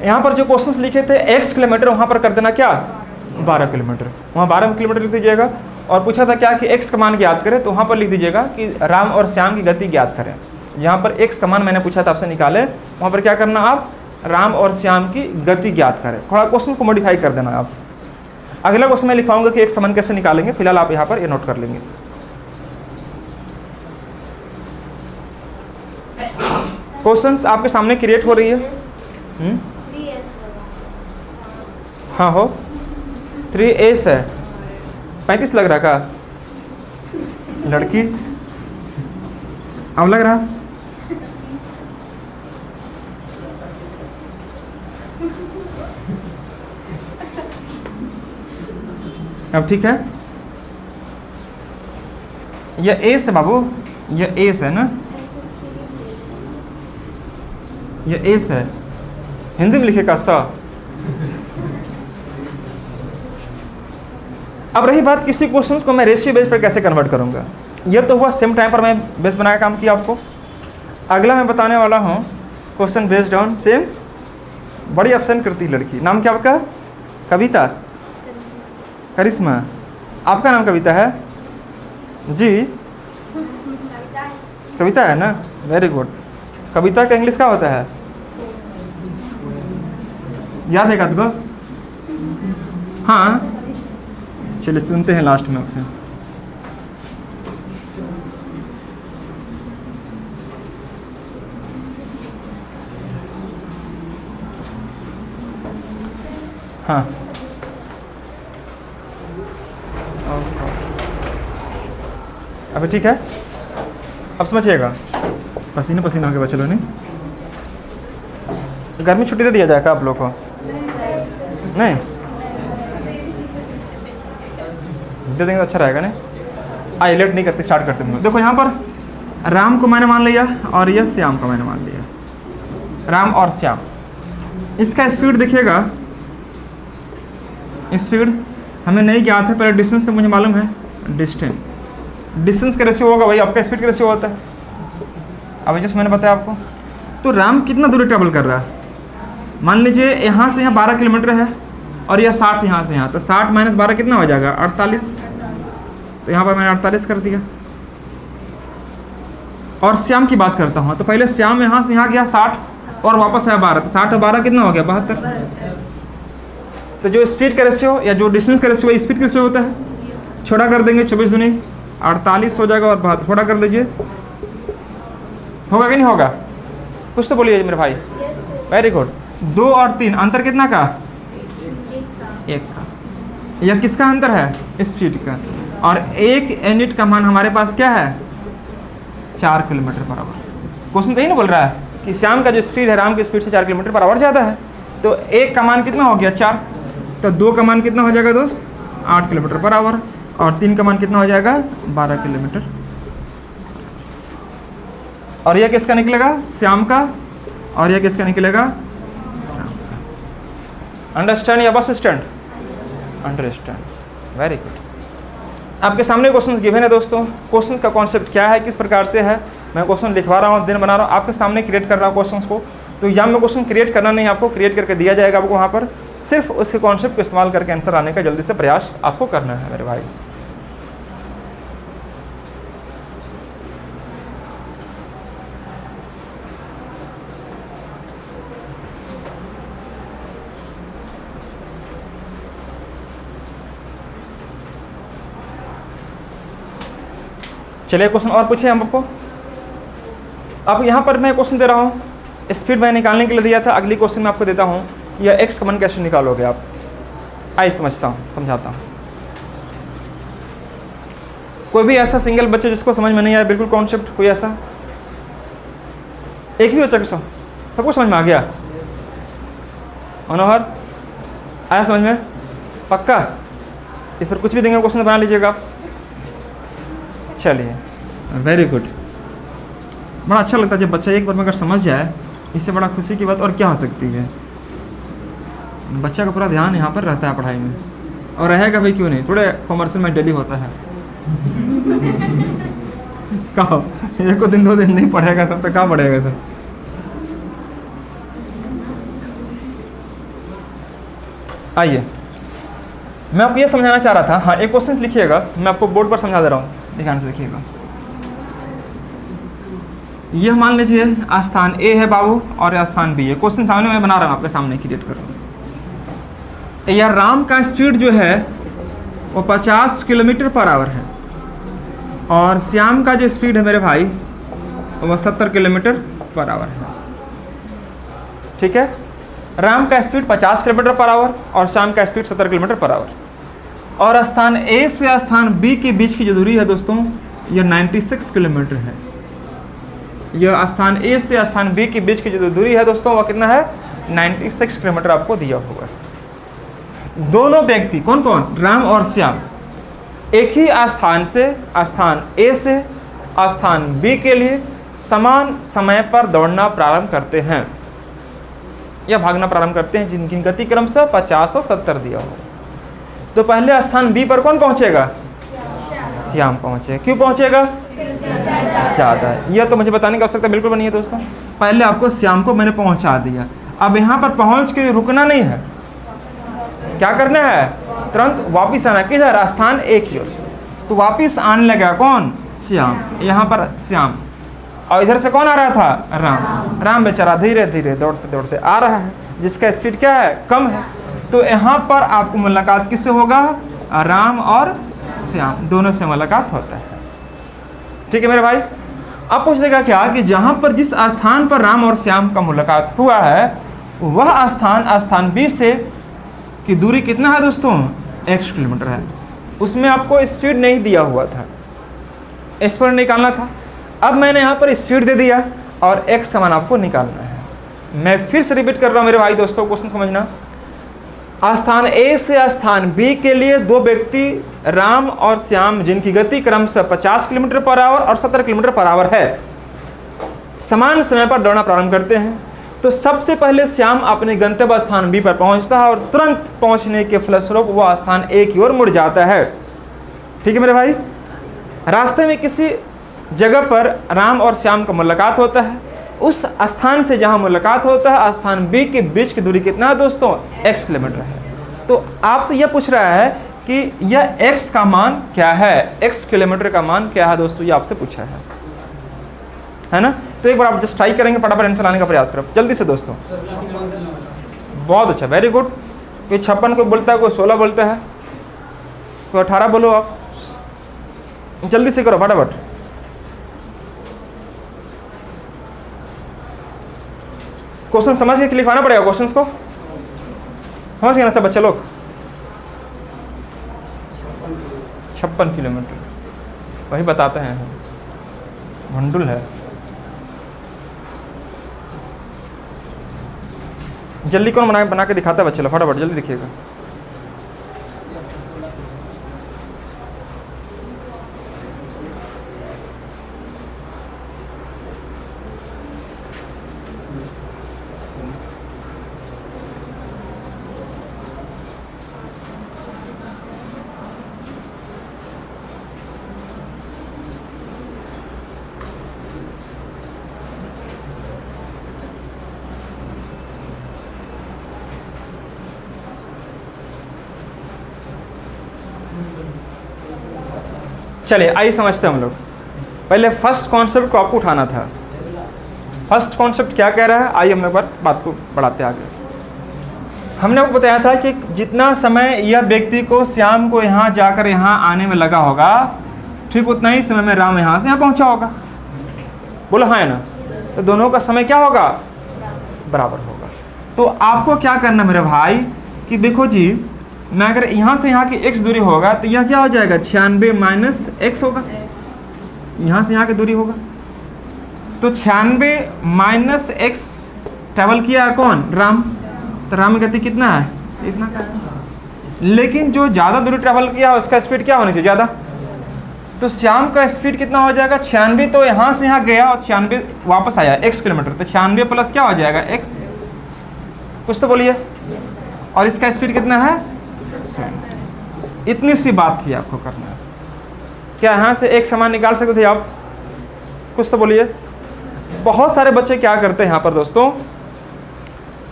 यहाँ पर जो क्वेश्चंस लिखे थे x किलोमीटर, वहाँ पर कर देना क्या 12 किलोमीटर, वहाँ 12 किलोमीटर लिख दीजिएगा। और पूछा था क्या कि x का मान ज्ञात करें, तो वहाँ पर लिख दीजिएगा कि राम और श्याम की गति ज्ञात करें। यहाँ पर x का मान मैंने पूछा था आपसे निकाले, वहाँ पर क्या करना आप राम और श्याम की गति ज्ञात करें। थोड़ा क्वेश्चन को मॉडिफाई कर देना आप। अगला क्वेश्चन मैं लिखाऊंगा कि x का मान कैसे निकालेंगे, फिलहाल आप यहाँ पर ये नोट कर लेंगे। क्वेश्चंस आपके सामने क्रिएट हो रही है। हाँ हो 3s है, 35 लग रहा का लड़की, अब लग रहा अब ठीक है। यह एस है बाबू, यह एस है ना, यह एस है, हिंदी में लिखेगा स। अब रही बात किसी क्वेश्चंस को मैं रेशियो बेस पर कैसे कन्वर्ट करूंगा। यह तो हुआ सेम टाइम पर मैं बेस बना के काम किया आपको। अगला मैं बताने वाला हूँ क्वेश्चन बेस्ड ऑन सेम। बड़ी ऑप्शन करती लड़की, नाम क्या आपका, कविता, करिश्मा, आपका नाम कविता है जी, कविता है ना, वेरी गुड। कविता का इंग्लिश क्या होता है, याद है क्या तुमको? हाँ चलिए सुनते हैं लास्ट में आपसे। हाँ अभी ठीक है। अब समझिएगा, पसीने पसीने हो गए बच्चे लोग ने। गर्मी छुट्टी दे दिया जाएगा आप लोग को, नहीं दे देंगे तो अच्छा रहेगा। नहीं आइए लेट नहीं करते, स्टार्ट करते हैं। देखो यहाँ पर राम को मैंने मान लिया और यह श्याम को मैंने मान लिया, राम और श्याम। इसका स्पीड देखिएगा, स्पीड हमें नहीं ज्ञात है, पहले डिस्टेंस तो मुझे मालूम है, डिस्टेंस का रेशियो होगा भाई, आपका स्पीड का रेशियो होता है। अब जैसे मैंने बताया आपको, तो राम कितना दूरी ट्रेवल कर रहा है, मान लीजिए यहाँ से यहाँ 12 किलोमीटर है और यह 60 यहाँ से यहाँ, तो 60 माइनस 12 कितना हो जाएगा 48। तो यहाँ पर मैंने 48 कर दिया। और श्याम की बात करता हूँ, तो पहले श्याम यहाँ से यहाँ गया 60 और वापस आया 12, तो 60 और 12 कितना हो गया 72। तो जो स्पीड का रेशियो या जो डिस्टेंस का रेशियो स्पीड का रेशियो होता है, छोटा कर देंगे 24 दूनी 48 हो जाएगा और 72 छोटा कर दीजिए, होगा कि नहीं होगा? कुछ तो बोलिए मेरे भाई। Very good. 2 और 3 अंतर कितना का, 1 का। यह किसका अंतर है, स्पीड का। और 1 यूनिट का मान हमारे पास क्या है 4 किलोमीटर पर आवर। क्वेश्चन तो यही ना बोल रहा है कि श्याम का जो स्पीड है राम की स्पीड से 4 किलोमीटर पर आवर ज़्यादा है, तो 1 का मान कितना हो गया 4, तो 2 का मान कितना हो जाएगा दोस्त 8 किलोमीटर पर आवर, और 3 का मान कितना हो जाएगा 12 किलोमीटर। और यह किसका निकलेगा? श्याम का। और यह किसका निकलेगा? अंडरस्टैंड या bus stand? Understand. Very good. आपके सामने क्वेश्चंस गिवन है दोस्तों। क्वेश्चंस का कॉन्सेप्ट क्या है, किस प्रकार से है, मैं क्वेश्चन लिखवा रहा हूँ, दिन बना रहा हूँ, आपके सामने क्रिएट कर रहा हूँ क्वेश्चंस को। तो एग्जाम में क्वेश्चन क्रिएट करना नहीं, आपको क्रिएट करके दिया जाएगा, आपको वहाँ पर सिर्फ उसके कॉन्सेप्ट को इस्तेमाल करके आंसर आने का जल्दी से प्रयास आपको करना है मेरे भाई। चलिए क्वेश्चन और पूछे हम आपको। अब यहाँ पर मैं क्वेश्चन दे रहा हूँ, स्पीड मैं निकालने के लिए दिया था। अगली क्वेश्चन मैं आपको देता हूँ, यह एक्स कॉमन कैसे निकालोगे आप? आइए समझता हूँ, समझाता हूँ। कोई भी ऐसा सिंगल बच्चा जिसको समझ में नहीं आया बिल्कुल कॉन्सेप्ट, कोई ऐसा? एक भी बच्चा को सबको समझ में आ गया? मनोहर आया समझ में? पक्का? इस पर कुछ भी देंगे क्वेश्चन बना लीजिएगा आप। चलिए वेरी गुड। बड़ा अच्छा लगता है जब बच्चा एक बार में अगर समझ जाए, इससे बड़ा खुशी की बात और क्या हो सकती है। बच्चा का पूरा ध्यान यहाँ पर रहता है पढ़ाई में, और रहेगा भाई, क्यों नहीं। थोड़े कॉमर्शियल में डेली होता है कहो एक को दिन 2 दिन नहीं पढ़ेगा सब तो कहाँ पढ़ेगा सब। आइए मैं आपको ये समझाना चाह रहा था। हाँ, एक क्वेश्चन लिखिएगा, मैं आपको बोर्ड पर समझा दे रहा हूँ, ध्यान से देखिएगा। यह मान लीजिए स्थान ए है बाबू और यह स्थान बी है। क्वेश्चन सामने मैं बना रहा हूँ, आपके सामने क्रिएट कर रहा हूँ। यह राम का स्पीड जो है वो 50 किलोमीटर पर आवर है, और श्याम का जो स्पीड है मेरे भाई वो 70 किलोमीटर पर आवर है। ठीक है, राम का स्पीड 50 किलोमीटर पर आवर और श्याम का स्पीड 70 किलोमीटर पर आवर। और स्थान ए से स्थान बी के बीच की जो दूरी है दोस्तों, यह 96 किलोमीटर है। यह स्थान ए से स्थान बी के बीच की जो दूरी है दोस्तों, वह कितना है? 96 किलोमीटर आपको दिया होगा। दोनों व्यक्ति कौन कौन? राम और श्याम एक ही स्थान से, स्थान ए से स्थान बी के लिए समान समय पर दौड़ना प्रारंभ करते हैं या भागना प्रारंभ करते हैं, जिनकी गति क्रमशः 50 और 70 दिया होगा। तो पहले स्थान बी पर कौन पहुंचेगा? श्याम पहुंचेगा। क्यों पहुंचेगा? ज़्यादा है। यह तो मुझे बताने की आवश्यकता बिल्कुल नहीं है दोस्तों। पहले आपको श्याम को मैंने पहुंचा दिया, अब यहाँ पर पहुंच के रुकना नहीं है। क्या करना है? तुरंत वापिस आना। किधर? स्थान ए की ओर। तो वापिस आने लगा कौन? श्याम। यहाँ पर श्याम, और इधर से कौन आ रहा था? राम। राम बेचारा धीरे धीरे दौड़ते दौड़ते आ रहा है, जिसका स्पीड क्या है? कम है। तो यहाँ पर आपको मुलाकात किससे होगा? राम और श्याम दोनों से मुलाकात होता है। ठीक है मेरे भाई। अब पूछ देगा क्या कि जहाँ पर जिस स्थान पर राम और श्याम का मुलाकात हुआ है, वह स्थान बी से की दूरी कितना है दोस्तों? x किलोमीटर है। उसमें आपको स्पीड नहीं दिया हुआ था, स्पीड निकालना था। अब मैंने यहाँ पर स्पीड दे दिया और x का मान आपको निकालना है। मैं फिर से रिपीट कर रहा हूँ मेरे भाई दोस्तों, क्वेश्चन समझना। स्थान ए से स्थान बी के लिए दो व्यक्ति राम और श्याम, जिनकी गति क्रमशः 50 किलोमीटर पर आवर और 70 किलोमीटर पर आवर है, समान समय पर दौड़ना प्रारंभ करते हैं। तो सबसे पहले श्याम अपने गंतव्य स्थान बी पर पहुंचता है और तुरंत पहुंचने के फलस्वरूप वह स्थान ए की ओर मुड़ जाता है। ठीक है मेरे भाई। रास्ते में किसी जगह पर राम और श्याम का मुलाकात होता है। उस स्थान से जहां मुलाकात होता है, स्थान बी के बीच की दूरी कितना है दोस्तों? x किलोमीटर है। तो आपसे यह पूछ रहा है कि यह x का मान क्या है? x किलोमीटर का मान क्या है दोस्तों? ये आपसे पूछा है ना? तो एक बार आप जस्ट ट्राई करेंगे, फटाफट आंसर लाने का प्रयास करो जल्दी से दोस्तों। बहुत अच्छा, वेरी गुड। कोई 56 को बोलता है, कोई 16 बोलता है, कोई 18 बोलो। आप जल्दी से करो फटाफट। क्वेश्चन समझ के लिखवाना पड़ेगा। क्वेश्चंस को समझ गए ना सब बच्चे लोग? 56 किलोमीटर वही बताते हैं, भंडुल है। जल्दी कौन बना के दिखाता है बच्चे लोग? फटाफट जल्दी दिखिएगा। चलिए आइए समझते हैं हम लोग। पहले फर्स्ट कॉन्सेप्ट को आपको उठाना था। फर्स्ट कॉन्सेप्ट क्या कह रहा है, आइए हम लोग बात को बढ़ाते आगे। हमने आपको बताया था कि जितना समय यह व्यक्ति को श्याम को यहाँ जाकर यहाँ आने में लगा होगा, ठीक उतना ही समय में राम यहाँ से यहाँ पहुँचा होगा। बोलो हाँ है ना? तो दोनों का समय क्या होगा, बराबर होगा। तो आपको क्या करना मेरे भाई कि देखो जी, मैं अगर यहाँ से यहाँ की x दूरी होगा तो यह क्या हो जाएगा, 96 माइनस x होगा। यहाँ से यहाँ की दूरी होगा तो 96 माइनस x ट्रैवल किया है कौन, राम। तो राम की गति कितना है, इतना का है। लेकिन जो ज़्यादा दूरी ट्रैवल किया उसका स्पीड क्या होनी चाहिए, ज़्यादा। तो श्याम का स्पीड कितना हो जाएगा, 96। तो यहाँ से यहाँ गया और 96 वापस आया x किलोमीटर, तो 96 प्लस क्या हो जाएगा, x। कुछ तो बोलिए। और इसका स्पीड कितना है, 7। इतनी सी बात थी आपको करना है। क्या यहाँ से एक समान निकाल सकते थे आप, कुछ तो बोलिए। बहुत सारे बच्चे क्या करते हैं यहाँ पर दोस्तों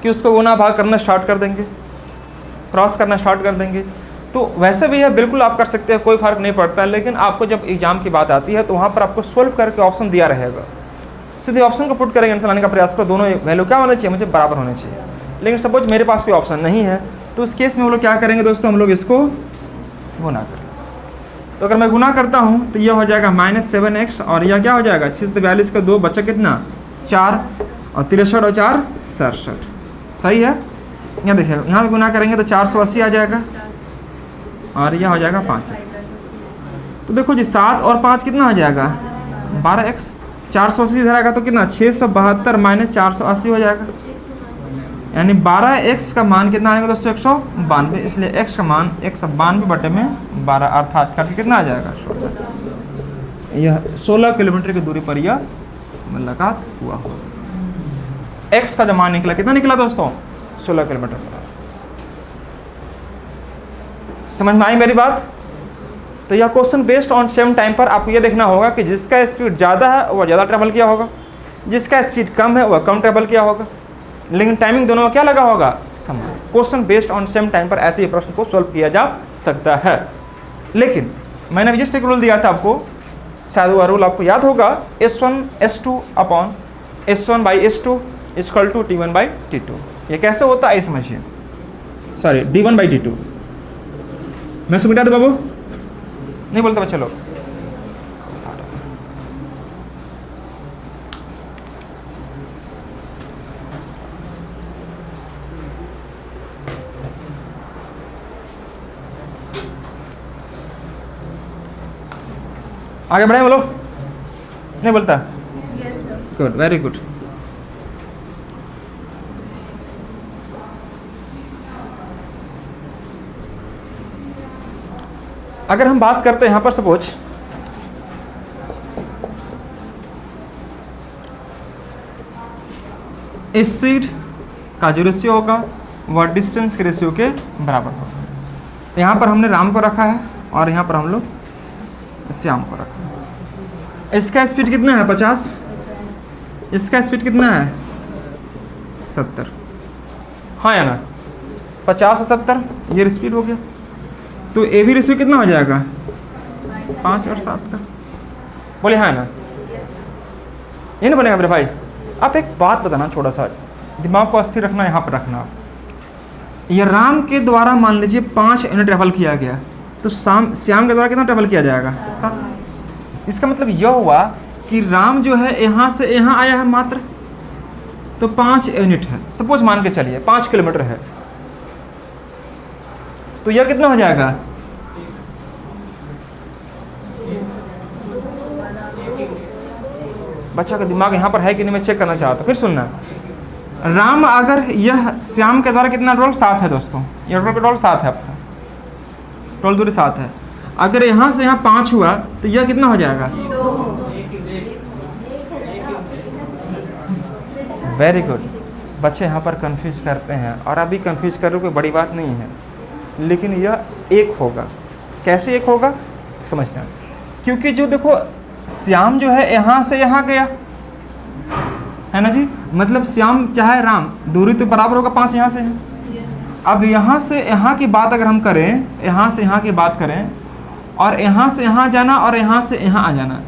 कि उसको गुना भाग करना स्टार्ट कर देंगे, क्रॉस करना स्टार्ट कर देंगे। तो वैसे भी है, बिल्कुल आप कर सकते हैं, कोई फ़र्क नहीं पड़ता। लेकिन आपको जब एग्जाम की बात आती है तो वहाँ पर आपको सोल्व करके ऑप्शन दिया रहेगा, सीधे ऑप्शन को पुट करेंगे, आंसर लाने का प्रयास करो। दोनों वैल्यू क्या होना चाहिए, मुझे बराबर होने चाहिए। लेकिन सपोज मेरे पास कोई ऑप्शन नहीं है तो उस केस में हम लोग क्या करेंगे दोस्तों, हम लोग इसको गुना करें। तो अगर मैं गुना करता हूँ तो यह हो जाएगा -7x और यह क्या हो जाएगा, 6 से 42 का 2 बचा कितना, 4 और 63 और 4 67। सही है। यहाँ देखिए, यहाँ गुना करेंगे तो 480 आ जाएगा और यह हो जाएगा 5x। तो देखो जी 7 और 5 कितना हो जाएगा, 12x। 480 इधर आएगा तो कितना, 672 माइनस 480 हो जाएगा। यानी 12x का मान कितना आएगा दोस्तों, 192। इसलिए x का मान 192 बटे में 12 अर्थात करके कितना आ जाएगा, 16। यह 16 किलोमीटर की दूरी पर यह मुलाकात हुआ हो। x का जो मान निकला, कितना निकला दोस्तों, 16 किलोमीटर पर। समझ में आई मेरी बात? तो यह question based on same time पर आपको यह देखना होगा कि जिसका स्पीड ज़्यादा है वह ज़्यादा ट्रैवल किया होगा, जिसका स्पीड कम है वह कम ट्रैवल किया होगा। लेकिन टाइमिंग दोनों का क्या लगा होगा, समान। Question based on same time पर ऐसे ही प्रश्न को सॉल्व किया जा सकता है। लेकिन मैंने जस्ट एक रूल दिया था आपको, शायद वह रूल आपको याद होगा, S1 S2 upon S1 by S2 equal to T1 by T2। ये कैसे होता है समझिए, सॉरी D1 बाई D2। मैं सुमिटा दे बाबू, नहीं बोलता बच्चे लोग। आगे बढ़े बोलो, नहीं बोलता, गुड, वेरी गुड। अगर हम बात करते हैं यहाँ पर सपोज स्पीड का जो रेशियो होगा वह डिस्टेंस के रेशियो के बराबर होगा। यहाँ पर हमने राम को रखा है और यहाँ पर हम लोग श्याम को रखा है। इसका स्पीड कितना है, 50। इसका स्पीड कितना है, 70। हाँ या ना, 50 और 70 ये स्पीड हो गया। तो ए भी रेशियो कितना हो जाएगा, 5 और 7 का। बोले हाँ ना, ये नहीं बनेगा मेरे भाई। आप एक बात बताना, छोटा सा दिमाग को अस्थिर रखना, यहाँ पर रखना। ये राम के द्वारा मान लीजिए 5 यूनिट ट्रैवल किया गया, तो श्याम के द्वारा कितना ट्रैवल किया जाएगा, 7। इसका मतलब यह हुआ कि राम जो है यहाँ से यहाँ आया है मात्र, तो 5 यूनिट है। सपोज मान के चलिए 5 किलोमीटर है, तो यह कितना हो जाएगा, बच्चा का दिमाग यहाँ पर है कि नहीं मैं चेक करना चाहता हूँ। फिर सुनना, राम अगर यह श्याम के द्वारा कितना टोल 7 है दोस्तों, यह टोल 7 है आपका, टोल दूरी 7 है। अगर यहाँ से यहाँ 5 हुआ तो यह कितना हो जाएगा, वेरी गुड। बच्चे यहाँ पर कंफ्यूज करते हैं और अभी कंफ्यूज कर रहे, कोई बड़ी बात नहीं है, लेकिन यह एक होगा। कैसे एक होगा समझना, क्योंकि जो देखो श्याम जो है यहाँ से यहाँ गया है ना जी, मतलब श्याम चाहे राम, दूरी तो बराबर होगा, 5 यहाँ से है। अब यहाँ से यहाँ की बात अगर हम करें, यहाँ से यहाँ की बात करें और यहाँ से यहाँ जाना और यहाँ से यहाँ आ जाना,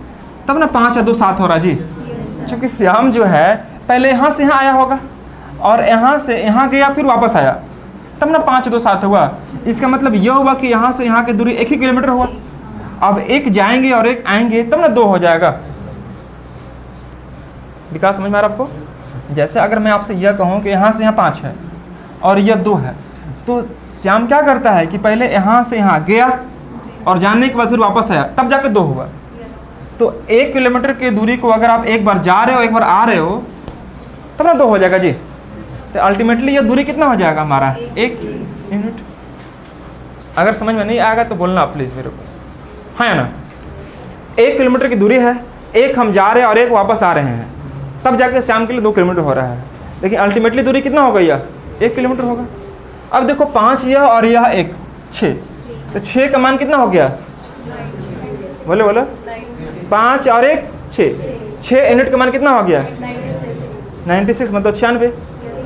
तब ना 5 और 2 7 हो रहा जी। क्योंकि श्याम जो है पहले यहाँ से यहाँ आया होगा और यहाँ से यहाँ गया फिर वापस आया, तब ना 5 2 7 हुआ। इसका मतलब यह हुआ कि यहाँ से यहाँ की दूरी 1 ही किलोमीटर हुआ। अब एक जाएंगे और एक आएंगे तब ना 2 हो जाएगा। विकास समझ में आ रहा आपको? जैसे अगर मैं आपसे यह कहूँ कि यहाँ से यहाँ 5 है और यह 2 है, तो श्याम क्या करता है कि पहले यहाँ से यहाँ गया और जाने के बाद फिर वापस आया, तब जाकर 2 हुआ। तो 1 किलोमीटर की दूरी को अगर आप एक बार जा रहे हो एक बार आ रहे हो तब ना 2 हो जाएगा जी। तो अल्टीमेटली यह दूरी कितना हो जाएगा हमारा? 1 यूनिट। अगर समझ में नहीं आएगा तो बोलना प्लीज़ मेरे को, हाँ या ना? 1 किलोमीटर की दूरी है, एक हम जा रहे हैं और एक वापस आ रहे हैं, तब जाके श्याम के लिए 2 किलोमीटर हो रहा है। लेकिन अल्टीमेटली दूरी कितना हो गई? यह 1 किलोमीटर होगा। अब देखो 5 यह और यह 1 6, तो 6 का मान कितना हो गया? बोलो बोलो। 5 और 1 6, 6 यूनिट का मान कितना हो गया? 96, मतलब 96।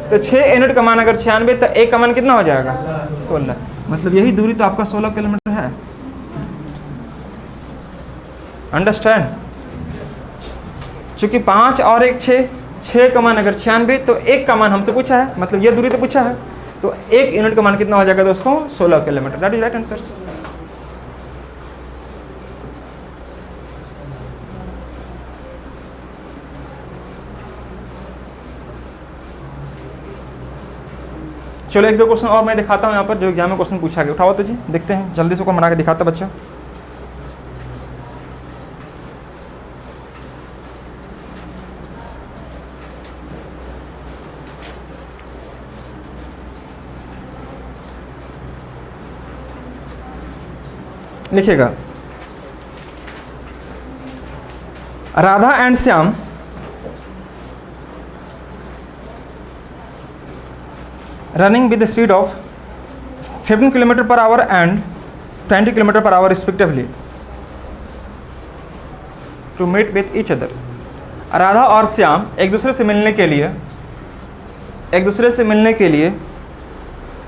तो 6 यूनिट का मान अगर 96 तो 1 का मान कितना हो जाएगा? 16। मतलब यही दूरी तो आपका 16 किलोमीटर है। अंडरस्टैंड? चूंकि 5 और 1 6, 6 का मान अगर 96 तो 1 का मान हमसे पूछा है, मतलब यह दूरी तो पूछा है, तो 1 यूनिट का मान कितना हो जाएगा दोस्तों? 16 kilometre. That is right answer. चलो 1 2 क्वेश्चन और मैं दिखाता हूँ यहाँ पर जो एग्जाम में क्वेश्चन पूछा गया। उठाओ तो जी, देखते हैं जल्दी से को बना के दिखाता बच्चा। लिखिएगा, Radha and Shyam running with the speed of 15 km per hour and 20 km per hour respectively to meet with each other। Radha और श्याम एक दूसरे से मिलने के लिए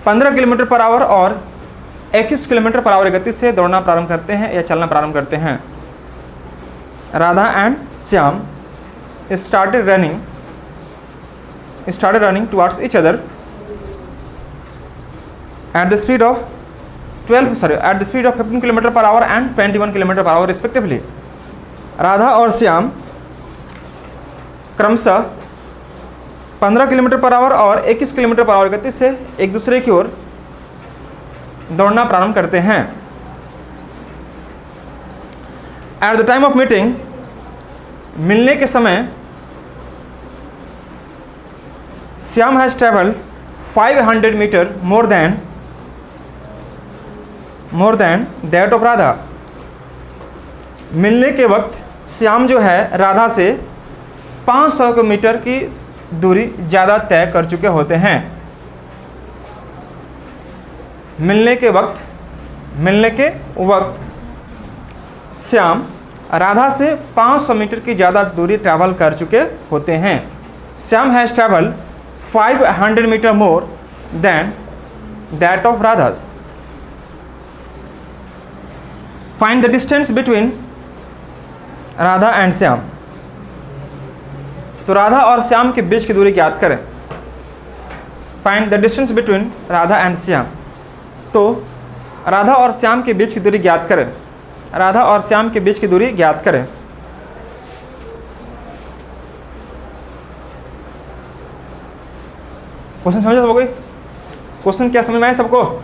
15 किलोमीटर पर आवर और 21 किलोमीटर पर आवर गति से दौड़ना प्रारंभ करते हैं या चलना प्रारंभ करते हैं। Radha and Shyam started running towards each other at the speed of 15 km per hour and 21 km per hour respectively। Radha और श्याम क्रमशः 15 किलोमीटर पर आवर और 21 किलोमीटर पर आवर गति से एक दूसरे की ओर दौड़ना प्रारंभ करते हैं। At the time of meeting, मिलने के समय Shyam has travelled 500 metre more than that of Radha. मिलने के वक्त श्याम जो है राधा से 500 मीटर की दूरी ज़्यादा तय कर चुके होते हैं। मिलने के वक्त श्याम राधा से 500 मीटर की ज़्यादा दूरी ट्रैवल कर चुके होते हैं। Shyam has travel 500 metre more than that of Radha's. Find the distance between Radha and Shyam. तो राधा और श्याम के बीच की दूरी ज्ञात करें। Find the distance between Radha and Shyam. तो राधा और श्याम के बीच की दूरी ज्ञात करें। राधा और श्याम के बीच की दूरी ज्ञात करें। क्वेश्चन समझ हो गई? क्वेश्चन क्या समझ में आया सबको?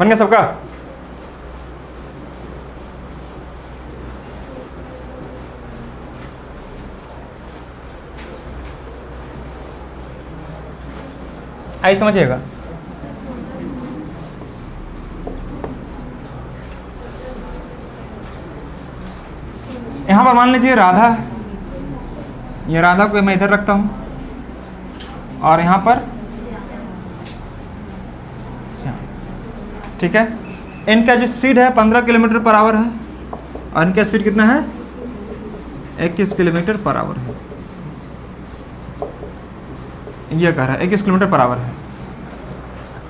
बन गया सबका? आइए समझिएगा। यहां पर मान लीजिए राधा है, ये राधा को मैं इधर रखता हूं और यहां पर श्याम, ठीक है। इनका जो स्पीड है 15 किलोमीटर पर आवर है और इनका स्पीड कितना है? 21 किलोमीटर पर आवर है। ये कह रहा है 21 किलोमीटर पर आवर है।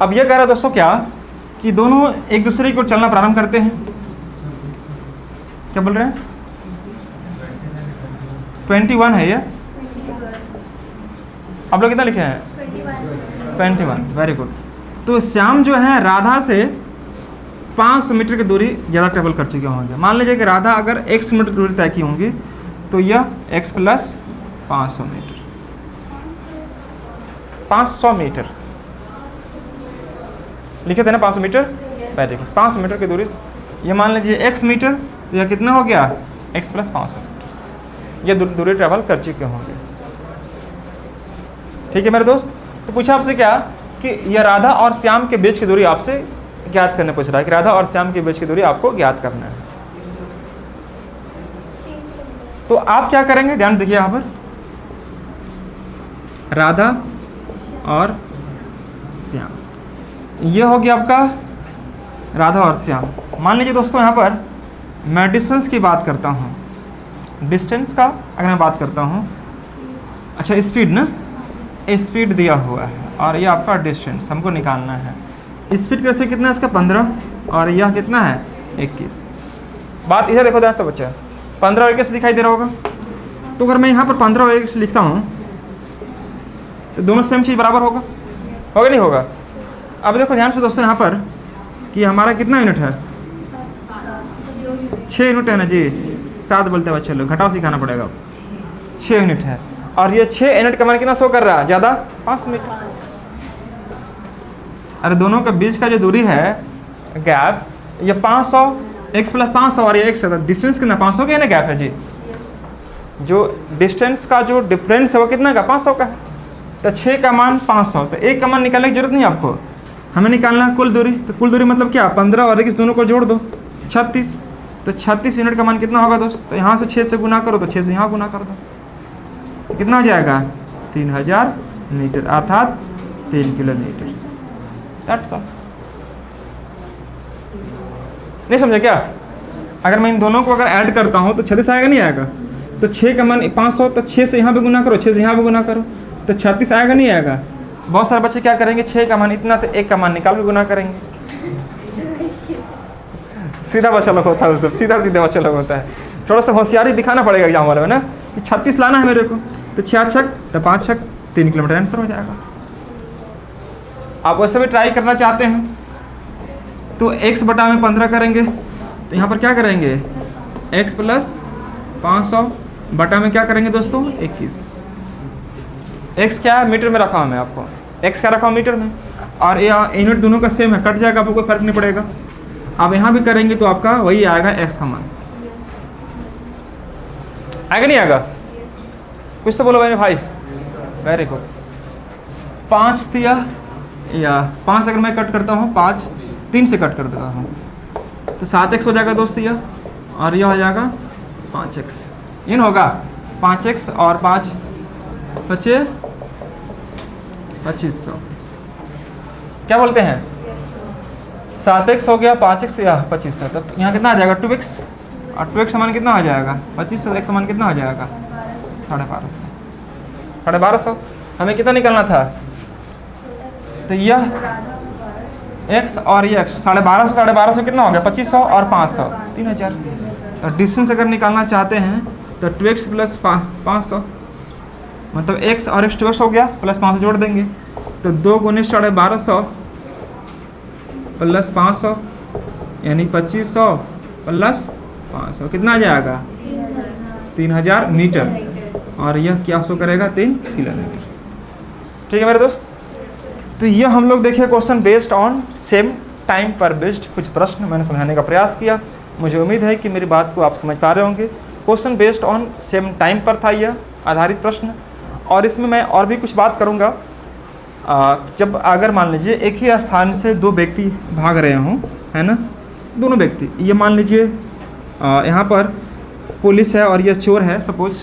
अब ये कह रहा है दोस्तों क्या कि दोनों एक दूसरे को चलना प्रारंभ करते हैं। क्या बोल रहे हैं? 21 है ये। आप लोग कितना लिखे हैं? 21। Very good. तो श्याम जो है राधा से 500 मीटर की दूरी ज़्यादा ट्रेवल कर चुके होंगे। मान लीजिए कि राधा अगर 100 मीटर दूरी तय की होंगी तो यह x प्लस 500 मीटर, 500 मीटर लिखे थे ना, 500 मीटर। Very good. 500 मीटर की दूरी, ये मान लीजिए x मीटर, तो यह कितना हो गया? x plus 500 metre. ये दूरी ट्रेवल कर चुके होंगे। ठीक है मेरे दोस्त। तो पूछा आपसे क्या कि यह राधा और श्याम के बीच की दूरी आपसे ज्ञात करने पूछ रहा है कि राधा और श्याम के बीच की दूरी आपको ज्ञात करना है। तो आप क्या करेंगे? ध्यान देखिए यहां पर, राधा और श्याम, ये हो गया आपका राधा और श्याम। मान लीजिए दोस्तों यहाँ पर मैं डिस्टेंस की बात करता हूँ, डिस्टेंस का अगर मैं बात करता हूँ, अच्छा स्पीड ना, स्पीड दिया हुआ है और ये आपका डिस्टेंस हमको निकालना है। स्पीड कैसे कितना है इसका? 15 और यह कितना है? 21। बात इधर देखो ध्यान से बच्चा, 15 और 21 दिखाई दे रहा होगा। तो अगर मैं यहाँ पर 15 और 21 लिखता हूँ तो दोनों सेम चीज़ बराबर होगा नहीं होगा? अब देखो ध्यान से दोस्तों यहाँ पर कि हमारा कितना यूनिट है? 6 यूनिट है ना जी। 7 बोलते बच्चे लोग, घटाव सिखाना पड़ेगा। 6 यूनिट है और ये 6 यूनिट का मान कितना शो कर रहा है? ज़्यादा 5 मीटर। अरे दोनों के बीच का जो दूरी है गैप, ये 500, x प्लस 500 और ये 100, डिस्टेंस कितना? 500 का है ना गैप है जी। जो डिस्टेंस का जो डिफरेंस है वो कितना का? 500 का है। तो 6 का मान 500, तो 1 का मान निकालने की जरूरत नहीं आपको, हमें निकालना है कुल दूरी। तो कुल दूरी मतलब क्या? 15 और 21 दोनों को जोड़ दो, 36। तो 36 यूनिट का मान कितना होगा दोस्त? तो यहाँ से 6 से गुना करो तो 6 से यहाँ गुना कर दो, तो कितना हो जाएगा? 3000 मीटर, अर्थात 3 किलोमीटर। That's all. नहीं समझे क्या? अगर मैं इन दोनों को अगर ऐड करता हूँ तो 36 आएगा नहीं आएगा? तो 6 का मान 500, तो 6 से यहाँ भी गुना करो, 6 से यहाँ भी गुना करो, तो 36 आएगा नहीं आएगा? बहुत सारे बच्चे क्या करेंगे, 6 का मान इतना तो 1 का मान निकाल के गुना करेंगे। सीधा बच्चा लोग होता है, सब सीधा बच्चा लोग होता है। थोड़ा सा होशियारी दिखाना पड़ेगा एग्जाम वाले में ना, कि 36 लाना है मेरे को, तो 6 छक तो 5 छक 3 किलोमीटर आंसर हो जाएगा। आप वैसे भी ट्राई करना चाहते हैं तो x बटा में 15 करेंगे, तो यहाँ पर क्या करेंगे? x प्लस 500 बटा में क्या करेंगे दोस्तों? 21। x क्या है? मीटर में रखा हूँ मैं आपको, x क्या रखा हूँ? मीटर में। और ये यूनिट दोनों का सेम है, कट जाएगा, आपको कोई फर्क नहीं पड़ेगा। आप यहाँ भी करेंगे तो आपका वही आएगा x का मान। आएगा नहीं आएगा? कुछ तो बोलो भाई। Very good. 5 दिया या 5 अगर मैं कट करता हूँ, 5 3 से कट कर देता हूँ तो 7x हो जाएगा दोस्त यह, और यह हो जाएगा 5x। इन होगा 5x और 5 बच्चे 2500। क्या बोलते हैं? 7x हो गया, 5x या 2500, तब यहाँ कितना आ जाएगा? 2x। और 2x समान कितना हो जाएगा? 2500। x समान कितना हो जाएगा? 1250। हमें कितना निकलना था? तो यह x और ये x 1250 कितना हो गया? 2500 और 500 3000। और डिस्टेंस अगर निकालना चाहते हैं तो 2x प्लस 500, मतलब x और x 2x हो गया, प्लस 500 जोड़ देंगे तो 2 गुने 1250 प्लस 500 यानी 2500 प्लस 500 कितना आ जाएगा? 3000 मीटर। और यह क्या शो करेगा? 3 किलोमीटर। ठीक है मेरे दोस्त। तो यह हम लोग देखिए question based on same time पर बेस्ड कुछ प्रश्न मैंने समझाने का प्रयास किया। मुझे उम्मीद है कि मेरी बात को आप समझ पा रहे होंगे। Question based on same time पर था यह आधारित प्रश्न, और इसमें मैं और भी कुछ बात करूँगा। जब अगर मान लीजिए एक ही स्थान से दो व्यक्ति भाग रहे हों, है ना, दोनों व्यक्ति, ये मान लीजिए यहाँ पर पुलिस है और यह चोर है सपोज,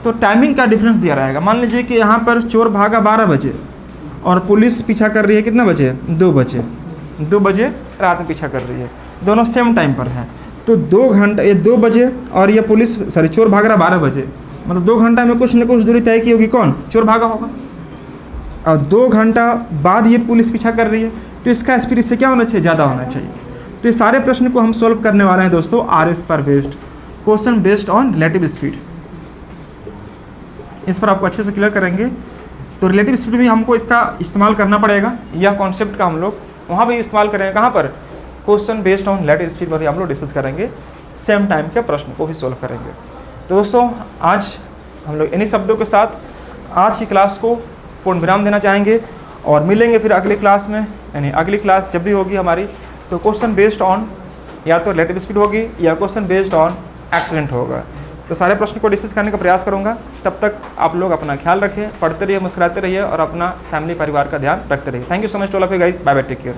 तो टाइमिंग का डिफरेंस दिया रहेगा। मान लीजिए कि यहाँ पर चोर भागा 12 बजे और पुलिस पीछा कर रही है कितना बजे, 2 बजे, 2 बजे रात में पीछा कर रही है, दोनों सेम टाइम पर हैं। तो 2 घंटा, ये 2 बजे और ये पुलिस चोर भाग रहा 12 बजे, मतलब 2 घंटा में कुछ न कुछ दूरी तय की होगी, कौन, चोर भागा होगा। और 2 घंटा बाद ये पुलिस पीछा कर रही है, तो इसका स्पीड इससे क्या होना चाहिए, ज़्यादा होना चाहिए। तो ये सारे प्रश्न को हम सॉल्व करने वाले हैं दोस्तों RS पर based, question based on relative speed. इस पर आपको अच्छे से क्लियर करेंगे। तो रिलेटिव स्पीड भी हमको इसका इस्तेमाल करना पड़ेगा, यह कॉन्सेप्ट का हम लोग वहाँ भी इस्तेमाल करेंगे। कहाँ पर, question based on relative speed पर भी हम लोग डिस्कस करेंगे, सेम टाइम के प्रश्न को भी सॉल्व करेंगे। तो दोस्तों आज हम लोग इन्हीं शब्दों के साथ आज की क्लास को पूर्ण विराम देना चाहेंगे और मिलेंगे फिर अगली क्लास में। यानी अगली क्लास जब भी होगी हमारी, तो क्वेश्चन बेस्ड ऑन या तो रिलेटिव स्पीड होगी या क्वेश्चन बेस्ड ऑन एक्सीडेंट होगा। तो सारे प्रश्न को डिस्कस करने का प्रयास करूंगा। तब तक आप लोग अपना ख्याल रखें, पढ़ते रहिए, मुस्कुराते रहिए और अपना फैमिली परिवार का ध्यान रखते रहिए। Thank you so much to all of you guys, bye bye, take care.